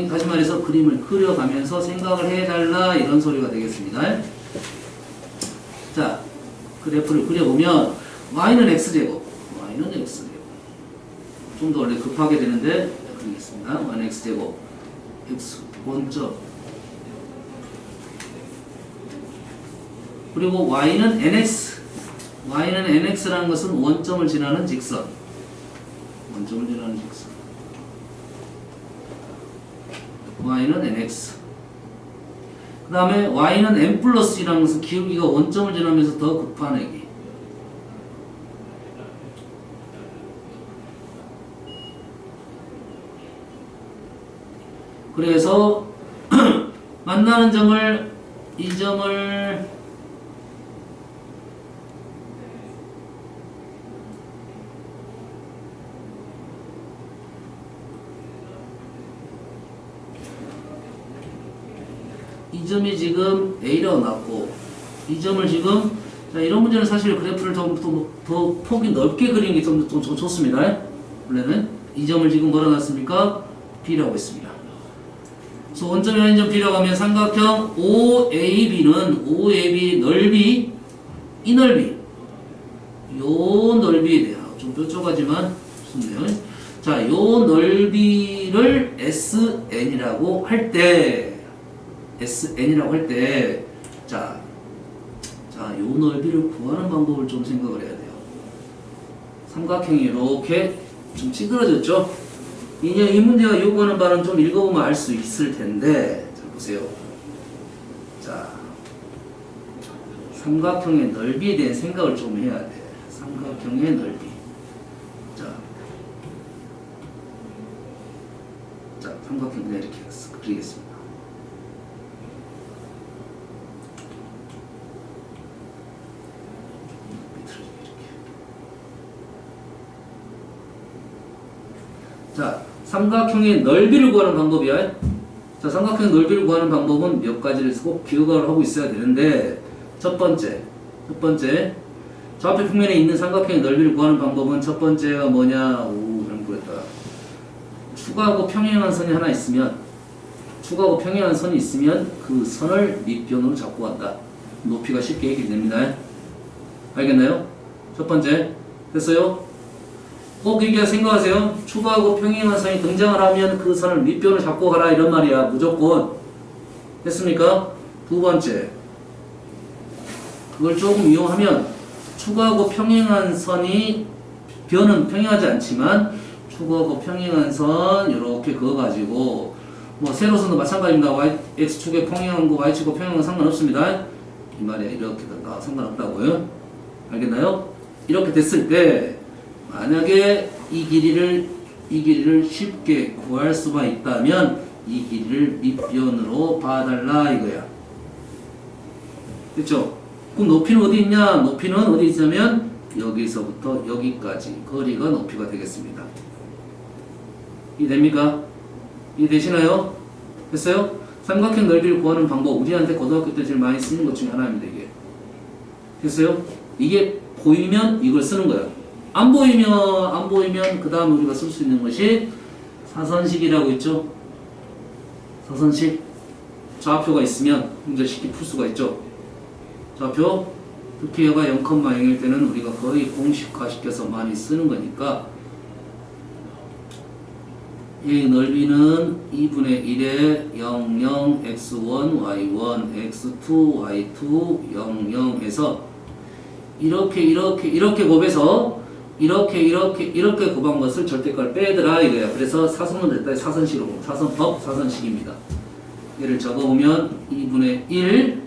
다시 말해서 그림을 그려가면서 생각을 해달라 이런 소리가 되겠습니다. 자, 그래프를 그려보면 y는 x제곱 좀 더 원래 급하게 되는데 그러겠습니다. 1x제곱 x 원점 그리고 y는 nx y는 nx라는 것은 원점을 지나는 직선 원점을 지나는 직선 y는 nx 그 다음에 y는 n 플러스 2라는 것은 기울기가 원점을 지나면서 더 급한 애기 그래서 만나는 점을 이 점을 이 점이 지금 A라고 났고 이 점을 지금 자, 이런 문제는 사실 그래프를 더 폭이 넓게 그리는 게 좀 좋습니다. 원래는 이 점을 지금 뭐라 놨습니까? B라고 했습니다. 그래서 원점이 아닌 점 B라고 하면 삼각형 OAB는 OAB 넓이 이 넓이 요 넓이에 대한 좀 뾰족하지만 좋네요. 자, 요 넓이를 SN이라고 할 때 SN이라고 할 때 자, 요 넓이를 구하는 방법을 좀 생각을 해야 돼요. 삼각형이 이렇게 좀 찌그러졌죠? 이 문제가 요구하는 바는 좀 읽어보면 알 수 있을 텐데 자, 보세요. 자, 삼각형의 넓이에 대한 생각을 좀 해야 돼. 삼각형의 넓이. 자, 삼각형 그냥 이렇게 그리겠습니다. 자, 삼각형의 넓이를 구하는 방법이야. 자, 삼각형의 넓이를 구하는 방법은 몇 가지를 꼭 기억을 하고 있어야 되는데 첫 번째 좌표 평면에 있는 삼각형의 넓이를 구하는 방법은 첫 번째가 뭐냐? 오, 그럼 그랬다. 추가하고 평행한 선이 하나 있으면 추가하고 평행한 선이 있으면 그 선을 밑변으로 잡고 간다. 높이가 쉽게 얘기됩니다. 알겠나요? 첫 번째 됐어요? 꼭 이게 생각하세요. 추가하고 평행한 선이 등장을 하면 그 선을 밑변을 잡고 가라 이런 말이야. 무조건. 됐습니까? 두 번째. 그걸 조금 이용하면 추가하고 평행한 선이 변은 평행하지 않지만 추가하고 평행한 선 이렇게 그어가지고 뭐 세로선도 마찬가지입니다. X축에 평행한 거 Y축에 평행한 거 상관없습니다. 이 말이야. 이렇게 다 상관없다고요. 알겠나요? 이렇게 됐을 때 만약에 이 길이를 쉽게 구할 수만 있다면 이 길이를 밑변으로 봐달라 이거야. 됐죠? 그럼 높이는 어디 있냐? 높이는 어디 있냐면 여기서부터 여기까지 거리가 높이가 되겠습니다. 이해됩니까? 이해되시나요? 됐어요? 삼각형 넓이를 구하는 방법 우리한테 고등학교 때 제일 많이 쓰는 것 중에 하나입니다. 이게 됐어요? 이게 보이면 이걸 쓰는 거야. 안 보이면 그 다음 우리가 쓸 수 있는 것이 사선식이라고 있죠. 사선식 좌표가 있으면 문제 쉽게 풀 수가 있죠. 좌표 부피가 0,0일 때는 우리가 거의 공식화시켜서 많이 쓰는 거니까 이 넓이는 2분의 1에 0, 0, x1, y1, x2, y2, 0, 0 해서 이렇게 곱해서 이렇게 곱한 것을 절대값을 빼더라 이거야. 그래서 사선은 됐다. 사선식으로 사선법 사선식입니다. 얘를 적어보면 2분의 1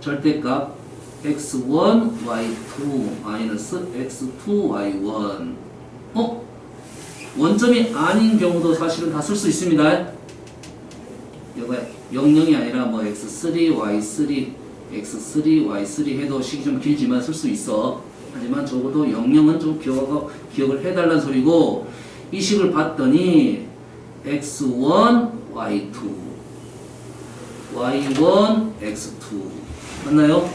절대값 x1 y2 마이너스 x2 y1 원점이 아닌 경우도 사실은 다 쓸 수 있습니다. 여기가 0,0이 아니라 뭐 x3 y3 x3 y3 해도 식이 좀 길지만 쓸 수 있어. 하지만 적어도 0,0은 좀 기억을 해달라는 소리고 이 식을 봤더니 x1 y2 y1 x2 맞나요?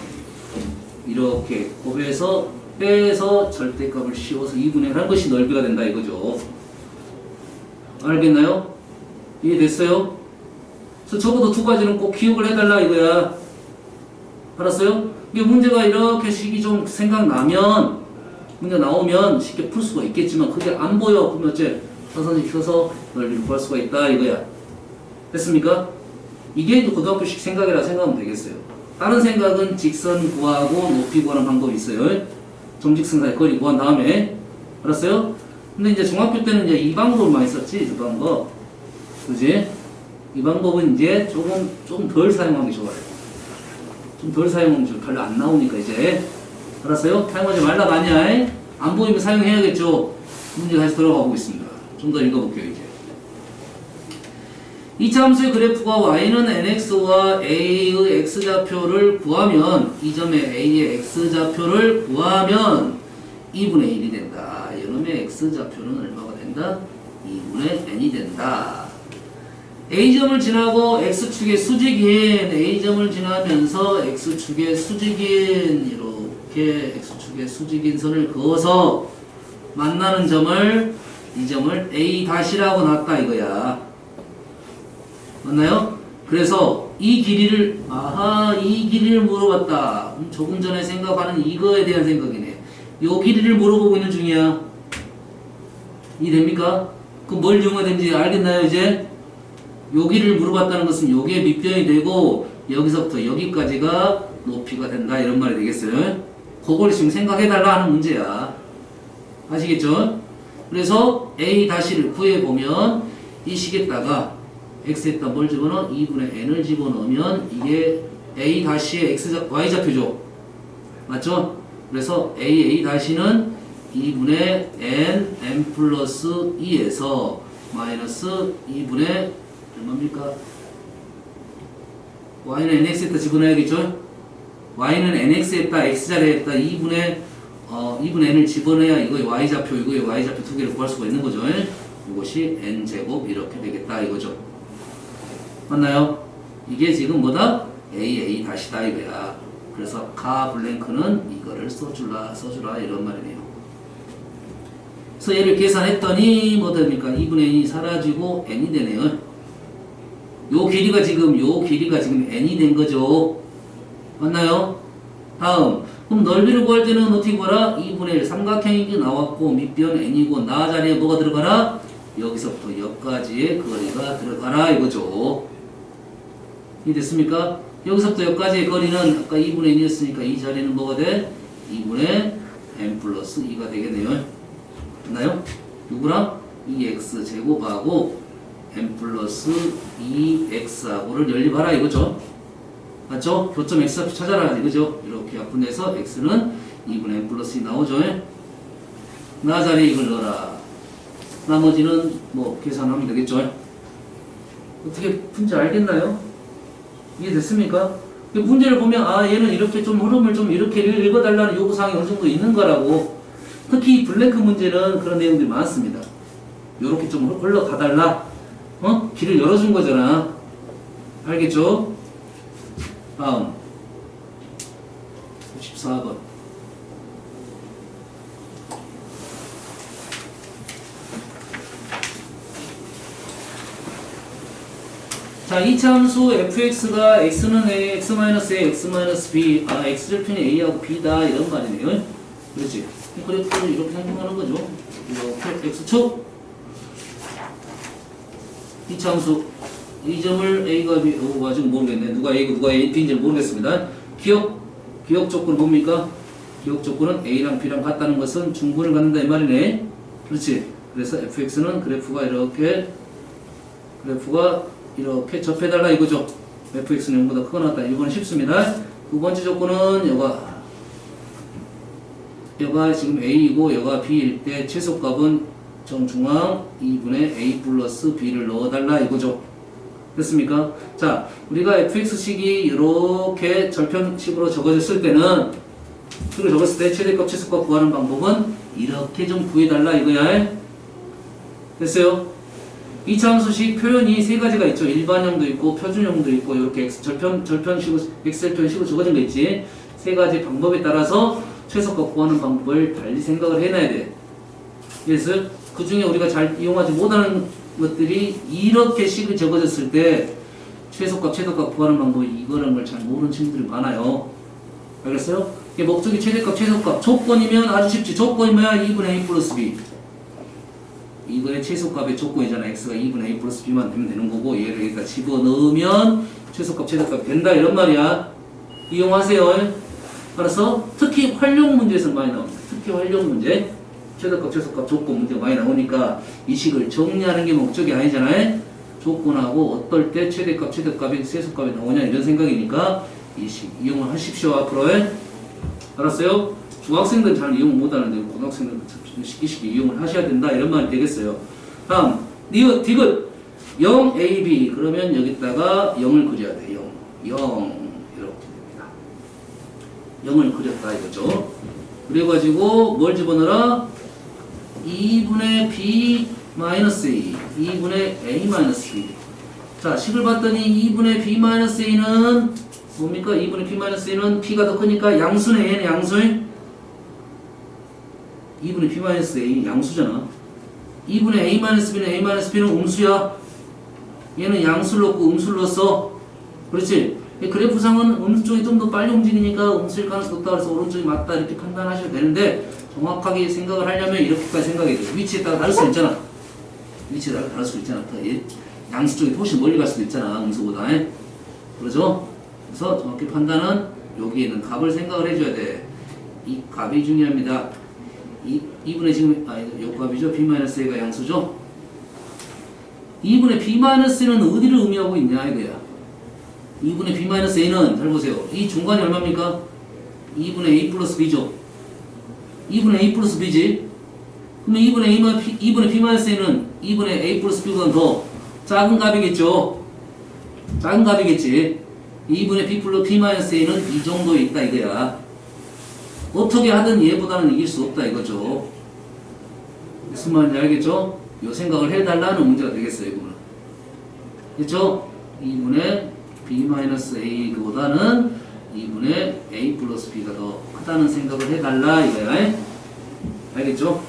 이렇게 곱해서 빼서 절대값을 씌워서 2분의 1 한 것이 넓이가 된다 이거죠. 알겠나요? 이해됐어요? 그래서 적어도 두 가지는 꼭 기억을 해달라 이거야. 알았어요? 이게 문제가 이렇게 식이 좀 생각나면 문제 나오면 쉽게 풀 수가 있겠지만 그게 안 보여. 그러면 어째 선선지 펴서 넓이를 구할 수가 있다 이거야. 됐습니까? 이게 고등학교식 생각이라 생각하면 되겠어요. 다른 생각은 직선 구하고 높이 구하는 방법이 있어요. 점직선 사이 거리 구한 다음에. 알았어요? 근데 이제 중학교 때는 이제 이 방법을 많이 썼지, 이 방법. 그지? 이 방법은 이제 조금 덜 사용하는 게 좋아요. 좀 덜 사용하면 좀 별로 안 나오니까 이제. 알았어요? 사용하지 말라가 아니야. 안 보이면 사용해야겠죠? 문제 다시 들어가 보겠습니다. 좀 더 읽어볼게요, 이제. 이차 함수의 그래프가 y는 nx와 a의 x좌표를 구하면 이 점의 a의 x좌표를 구하면 2분의 1이 된다. 이놈의 x좌표는 얼마가 된다? 2분의 n이 된다. a점을 지나고 x축의 수직인 a점을 지나면서 x축의 수직인 이렇게 x축의 수직인 선을 그어서 만나는 점을 이 점을 a-라고 놨다 이거야. 맞나요? 그래서 이 길이를 이 길이를 물어봤다. 조금 전에 생각하는 이거에 대한 생각이네. 요 길이를 물어보고 있는 중이야. 이해됩니까? 그럼 뭘 이용해야 되는지 알겠나요 이제? 요 길이를 물어봤다는 것은 요게 밑변이 되고 여기서부터 여기까지가 높이가 된다 이런 말이 되겠어요. 그걸 지금 생각해달라 하는 문제야. 아시겠죠? 그래서 a-를 구해보면 이 식에다가 x에다 뭘 집어넣어? 2분의 n을 집어넣으면 이게 a-의 y좌표죠. 맞죠? 그래서 a-는 2분의 n 플러스 2에서 마이너스 2분의 얼마입니까? y는 nx에다 집어넣어야겠죠? y는 nx에다 x자리에다 2분의 n을 집어넣어야 이거의 y좌표 두 개를 구할 수가 있는 거죠. 이것이 n제곱 이렇게 되겠다 이거죠. 맞나요? 이게 지금 뭐다? a-다 이거야. 그래서 가 블랭크는 이거를 써주라 이런 말이네요. 그래서 얘를 계산했더니 뭐 됩니까? 2분의 n이 사라지고 n이 되네요. 요 길이가 지금 n이 된 거죠. 맞나요? 다음 그럼 넓이를 구할 때는 어떻게 구하라? 2분의 1 삼각형이 나왔고 밑변 n이고 나 자리에 뭐가 들어가라? 여기서부터 여기까지의 거리가 들어가라 이거죠. 이해됐습니까? 여기서부터 여기까지의 거리는 아까 2분의 1이었으니까 이 자리는 뭐가 돼? 2분의 n 플러스 2가 되겠네요. 맞나요? 누구랑? 2x 제곱하고 n 플러스 2x하고를 연립하라 이거죠. 맞죠? 교점 x좌표 찾아라 이거죠. 이렇게 약분해서 x는 2분의 n 플러스 2 나오죠. 나 자리에 이걸 넣어라. 나머지는 뭐 계산하면 되겠죠. 어떻게 푼지 알겠나요? 이해됐습니까? 문제를 보면 얘는 이렇게 좀 흐름을 좀 이렇게 읽어달라는 요구사항이 어느 정도 있는 거라고. 특히 블랭크 문제는 그런 내용들이 많습니다. 요렇게 좀 흘러가달라. 길을 열어준 거잖아. 알겠죠? 다음 94번 자, 이차 함수 fx가 x는 a, x-a, x-b x절편이 a하고 b다 이런 말이네요. 그렇지? 그래프를 이렇게 생각하는 거죠. 이렇게 x축 이차 함수 이 점을 a가 b가 지금 모르겠네. 누가 a고 누가 b인지 모르겠습니다. 기억 조건 뭡니까? 기억 조건은 a랑 b랑 같다는 것은 중분을 갖는다 이 말이네. 그렇지? 그래서 fx는 그래프가 이렇게 접해달라 이거죠. fx는 0보다 크거나 같다. 이거는 쉽습니다. 두 번째 조건은 여가 지금 a이고 여가 b일 때 최소값은 정중앙 2분의 a 플러스 b를 넣어달라 이거죠. 됐습니까? 자, 우리가 fx식이 이렇게 절편식으로 적어졌을 때는 식으로 적었을 때 최대값 최소값 구하는 방법은 이렇게 좀 구해달라 이거야. 됐어요? 이차 함수식 표현이 세 가지가 있죠. 일반형도 있고 표준형도 있고 이렇게 절편식으로 엑셀편식으로 적어진 거 있지. 세 가지 방법에 따라서 최소값 구하는 방법을 달리 생각을 해놔야 돼. 그래서 그 중에 우리가 잘 이용하지 못하는 것들이 이렇게 식이 적어졌을 때 최소값 구하는 방법이 이거라는 걸 잘 모르는 친구들이 많아요. 알겠어요? 이게 목적이 최대값 최소값 조건이면 아주 쉽지. 조건이 뭐야? 2분의 a 플러스 b. 이거의 최소값의 조건이잖아. x가 2분의 a 플러스 b만 되면 되는 거고 얘를 여기다 집어넣으면 최소값이 된다 이런 말이야. 이용하세요. 알았어? 특히 활용 문제에서 많이 나옵니다. 특히 활용 문제 최소값 조건 문제가 많이 나오니까 이 식을 정리하는 게 목적이 아니잖아요. 조건하고 어떨 때 최대값이 최소값이 나오냐 이런 생각이니까 이 식 이용을 하십시오. 앞으로. 알았어요? 중학생들은 잘 이용 못하는데 고등학생들은 쉽게 이용을 하셔야 된다 이런 말이 되겠어요. 다음 디귿 0ab 그러면 여기다가 0을 그려야 돼. 0 이렇게 됩니다. 0을 그렸다 이거죠. 그래가지고 뭘 집어넣어라? 2분의 b 마이너스 a 2분의 a 마이너스 b. 자 식을 봤더니 2분의 b 마이너스 a는 뭡니까? 2분의 b 마이너스 a는 p가 더 크니까 양수네. 얘는 양수에 2분의 b 마이너스 a 양수잖아. 2분의 a 마이너스 b는 a 마이너스 b는 음수야. 얘는 양수를 넣고 음수를 넣었어. 그렇지? 그래프상은 음수 쪽이 좀 더 빨리 움직이니까 음수일 가능성이 높다 그래서 오른쪽이 맞다 이렇게 판단하셔도 되는데 정확하게 생각을 하려면 이렇게까지 생각해야 돼. 위치에 따라 다를 수 있잖아. 위치에 따라 다를 수 있잖아. 양수 쪽이 훨씬 멀리 갈 수도 있잖아. 음수보다. 그러죠? 그래서 정확히 판단은 여기에 있는 값을 생각을 해줘야 돼. 이 값이 중요합니다. 2분의 지금 요 값이죠. b-a가 양수죠. 2분의 b-a는 어디를 의미하고 있냐 이거야. 2분의 b-a는 잘 보세요. 이 중간이 얼마입니까? 2분의 a 플러스 b죠. 2분의 a 플러스 b지. 그러면 2분의 b-a는 2분의 a 플러스 b보다 더 작은 값이겠죠. 작은 값이겠지. 2분의 b 플러스 b-a는 이 정도에 있다 이거야. 어떻게 하든 얘보다는 이길 수 없다 이거죠. 무슨 말인지 알겠죠? 이 생각을 해달라는 문제가 되겠어요. 이거는. 그렇죠? 2분의 b-a 그보다는 2분의 a 플러스 b가 더 크다는 생각을 해달라 이거야. 알겠죠?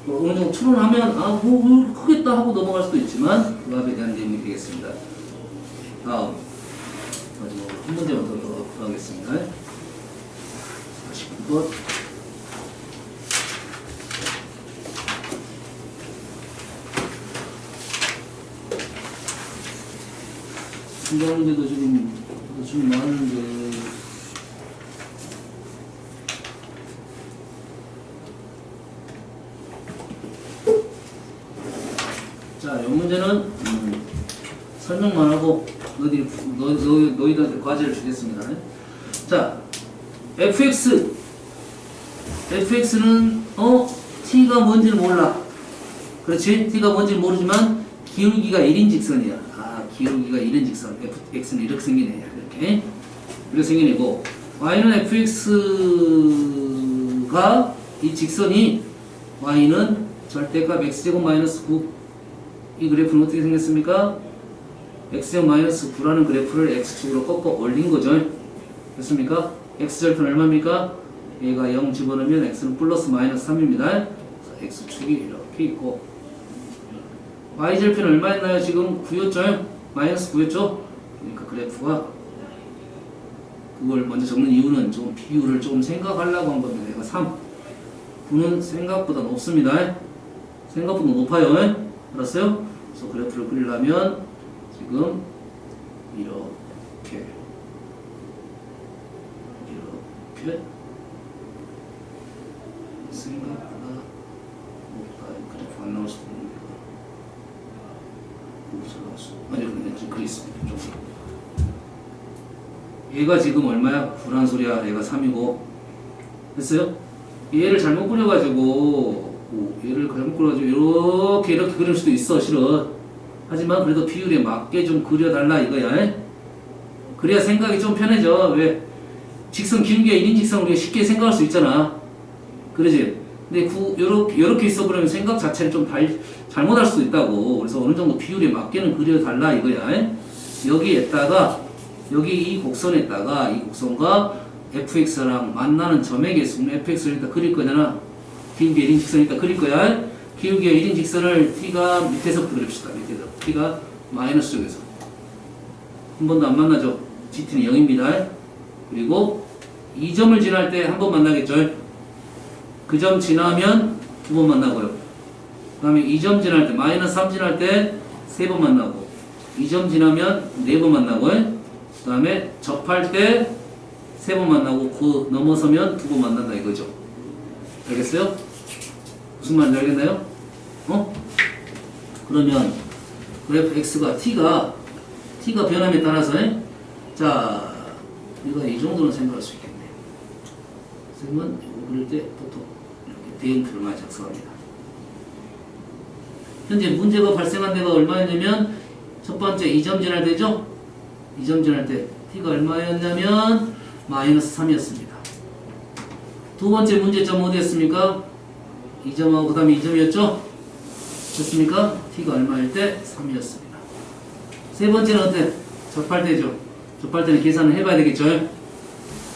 어느 정도 추론하면 크겠다 하고 넘어갈 수도 있지만 그 값에 대한 내용이 되겠습니다. 다음 마지막으로 한 문제만 더 하겠습니다. 49번. 준비하는데도 지금 많은데 자, 이 문제는 설명만 하고 너희들한테 과제를 주겠습니다. 자, fx는 t가 뭔지는 몰라. 그렇지? t가 뭔지는 모르지만 기울기가 1인 직선이야. 기울기가 1인 직선. fx는 이렇게 생기네. 이렇게 생긴 애고 y는 fx가 이 직선이 y는 절대값 x제곱 마이너스 9 이 그래프는 어떻게 생겼습니까? x제곱 마이너스 9라는 그래프를 x축으로 꺾어 올린 거죠. 됐습니까? x절편 얼마입니까? 얘가 0 집어넣으면 x는 플러스 마이너스 3입니다. 그래서 x축이 이렇게 있고 y절편 얼마였나요? 지금 9였죠? 마이너스 9였죠? 그러니까 그래프가 그걸 먼저 적는 이유는 좀 비율을 좀 생각하려고 한 겁니다. 얘가 3 9는 생각보다 높습니다. 생각보다 높아요. 알았어요? 그래서 그래프를 그리려면 지금 이렇게 생각보다 높다. 그래프 안 나올 수도 있는데 아니 그냥 지금 그 있습니다. 얘가 지금 얼마야? 9란 소리야. 얘가 3이고 됐어요? 얘를 잘못 그려가지고 이렇게 그릴 수도 있어. 실은 하지만 그래도 비율에 맞게 좀 그려달라 이거야. 그래야 생각이 좀 편해져. 왜? 직선 기울기가 1인 직선 우리가 쉽게 생각할 수 있잖아. 그러지? 근데 요렇게 있어 그러면 생각 자체를 좀 잘못할 수도 있다고. 그래서 어느 정도 비율에 맞게는 그려달라 이거야. 여기에다가 여기 이 곡선에다가 이 곡선과 fx랑 만나는 점의 개수는 fx를 일단 그릴 거잖아. 기울기 1인 직선이니까 그릴 거야. 기울기가 1인 직선을 t가 밑에서부터 그립시다. 밑에서 t가 마이너스 쪽에서 한 번도 안 만나죠. gt는 0입니다. 그리고 이 점을 지날 때 한 번 만나겠죠. 그 점 지나면 두 번 만나고요. 그 다음에 2점 지날 때, 마이너스 3 지날 때 3번 만나고, 2점 지나면 4번 만나고, 그 다음에 접할 때 3번 만나고, 그 넘어서면 2번 만난다 이거죠. 알겠어요? 무슨 말인지 알겠나요? 그러면 그래프 x가 t가 변함에 따라서 자 우리가 이 정도는 생각할 수 있겠네. 선생님은 이거 그릴 때 보통 이렇게 대응표를 많이 작성합니다. 현재 문제가 발생한 데가 얼마였냐면 첫 번째 2점 지날 때죠? 2점 지날 때 t가 얼마였냐면 마이너스 3이었습니다. 두 번째 문제점 어디였습니까? 2점하고 그 다음에 2점이었죠? 됐습니까? t가 얼마일 때? 3이었습니다. 세 번째는 어때? 접할 때죠. 접할 때는 계산을 해봐야 되겠죠?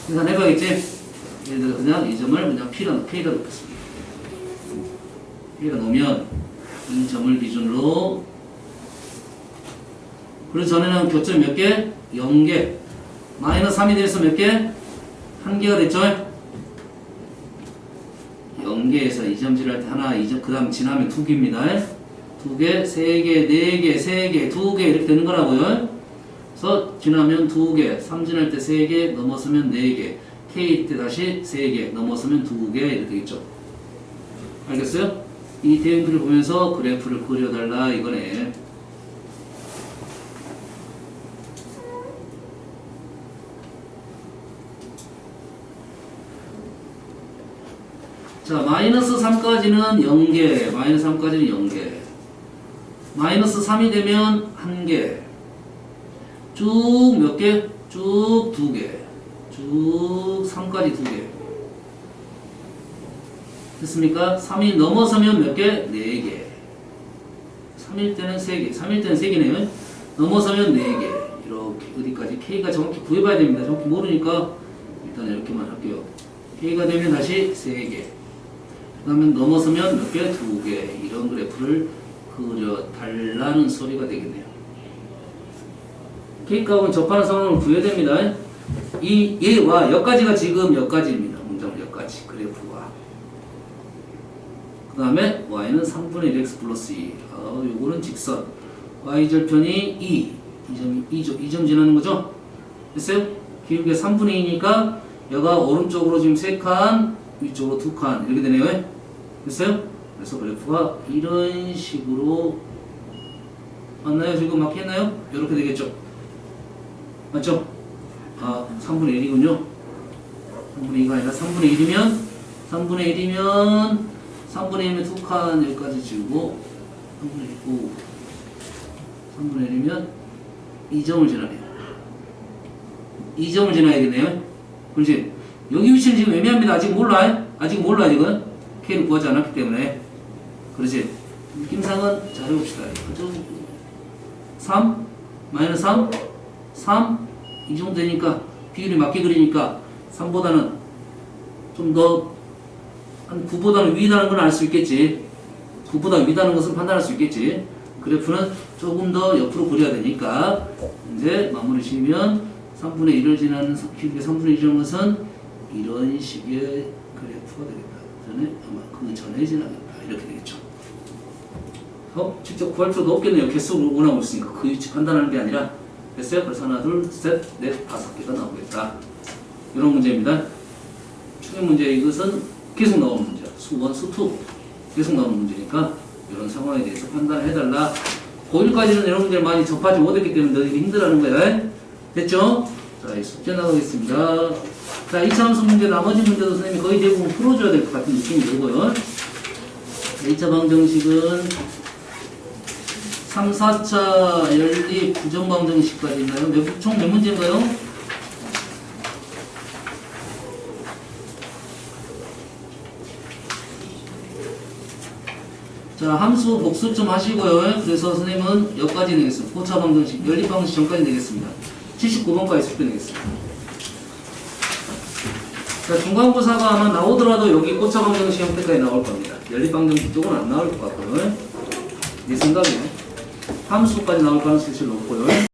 계산해봐야겠지? 예를 들어 그냥 이 점을 그냥 P가 놓겠습니다. P가 놓으면 이 점을 기준으로 그리고 전에는 교점 몇 개? 0개. 마이너스 3이 돼서 몇 개? 1개가 됐죠? 0개에서 2점 지날 때 하나, 2점, 그 다음 지나면 2개입니다. 2개, 3개, 4개, 3개, 2개 이렇게 되는 거라고요. 그래서 지나면 2개, 3 지날 때 3개, 넘어서면 4개, K 때 다시 3개, 넘어서면 2개 이렇게 되겠죠. 알겠어요? 이 대응표를 보면서 그래프를 그려달라 이거네. 자, 마이너스 3까지는 0개, 마이너스 3까지는 0개. 마이너스 3이 되면 1개. 쭉 몇 개? 쭉 2개. 쭉 3까지 2개. 됐습니까? 3이 넘어서면 몇 개? 4개. 3일 때는 3개. 3일 때는 3개네요. 넘어서면 4개. 이렇게 어디까지? K가 정확히 구해봐야 됩니다. 정확히 모르니까 일단 이렇게만 할게요. K가 되면 다시 3개. 그 다음에 넘어서면 몇 개? 2개. 이런 그래프를 그려달라는 소리가 되겠네요. K값은 접하는 상황을 구해야 됩니다. 이 얘와 여기까지가 지금 여기까지입니다. 문장 여기까지 그래프가. 그 다음에 y는 3분의 1 x 플러스 2. 요거는 직선. y절편이 2. 2점 지나는 거죠? 됐어요? 기울기 3분의 2니까 여가 오른쪽으로 지금 3칸, 위쪽으로 2칸 이렇게 되네요. 됐어요? 그래서 그래프가 이런 식으로 맞나요? 지금 막 했나요? 이렇게 되겠죠? 맞죠? 3분의 1이군요. 3분의 2가 아니라 3분의 1이면 3분의 1이면 2칸 여기까지 지우고 3분의 1이면 2점을 지나네요. 2점을 지나야겠네요. 그렇지? 여기 위치는 지금 애매합니다. 아직 몰라. 지금. K를 구하지 않았기 때문에. 그렇지? 느낌상은 잘해봅시다. 3, 마이너스 3, 이 정도 되니까, 비율이 맞게 그리니까, 3보다는 좀 더, 한 9보다는 위다는 건 알 수 있겠지. 9보다 위다는 것은 판단할 수 있겠지. 그래프는 조금 더 옆으로 그려야 되니까, 이제 마무리 지으면, 3분의 1을 지나는 길게 3분의 1이라는 것은 이런 식의 그래프가 되겠다. 아마 그 전에 지나겠다. 이렇게 되겠죠. 직접 구할 필요도 없겠네요. 개수를 원하고 있으니까 그 위치 판단하는 게 아니라 됐어요? 그래서 하나, 둘, 셋, 넷, 5개가 나오겠다. 이런 문제입니다. 추경 문제 이것은 계속 나오는 문제야. 수1, 수2 계속 나오는 문제니까 이런 상황에 대해서 판단을 해달라. 고1까지는 이런 문제를 많이 접하지 못했기 때문에 너희들이 힘들어하는 거야. 됐죠? 자, 이 숙제 나가겠습니다. 자, 2차 함수 문제, 나머지 문제도 선생님이 거의 대부분 풀어줘야 될 것 같은 느낌이 들고요. 2차 방정식은 3, 4차 연립 부정 방정식까지 있나요? 총 몇 문제인가요? 자, 함수 복습 좀 하시고요. 그래서 선생님은 여기까지 내겠습니다. 5차 방정식, 연립 방정식 전까지 내겠습니다. 79번까지 숙제내겠습니다. 자, 중간고사가 아마 나오더라도 여기 고차 방정식 형태까지 나올 겁니다. 연립 방정식 쪽은 안 나올 것 같고요. 내 생각에 함수까지 나올 가능성이 제일 높고요.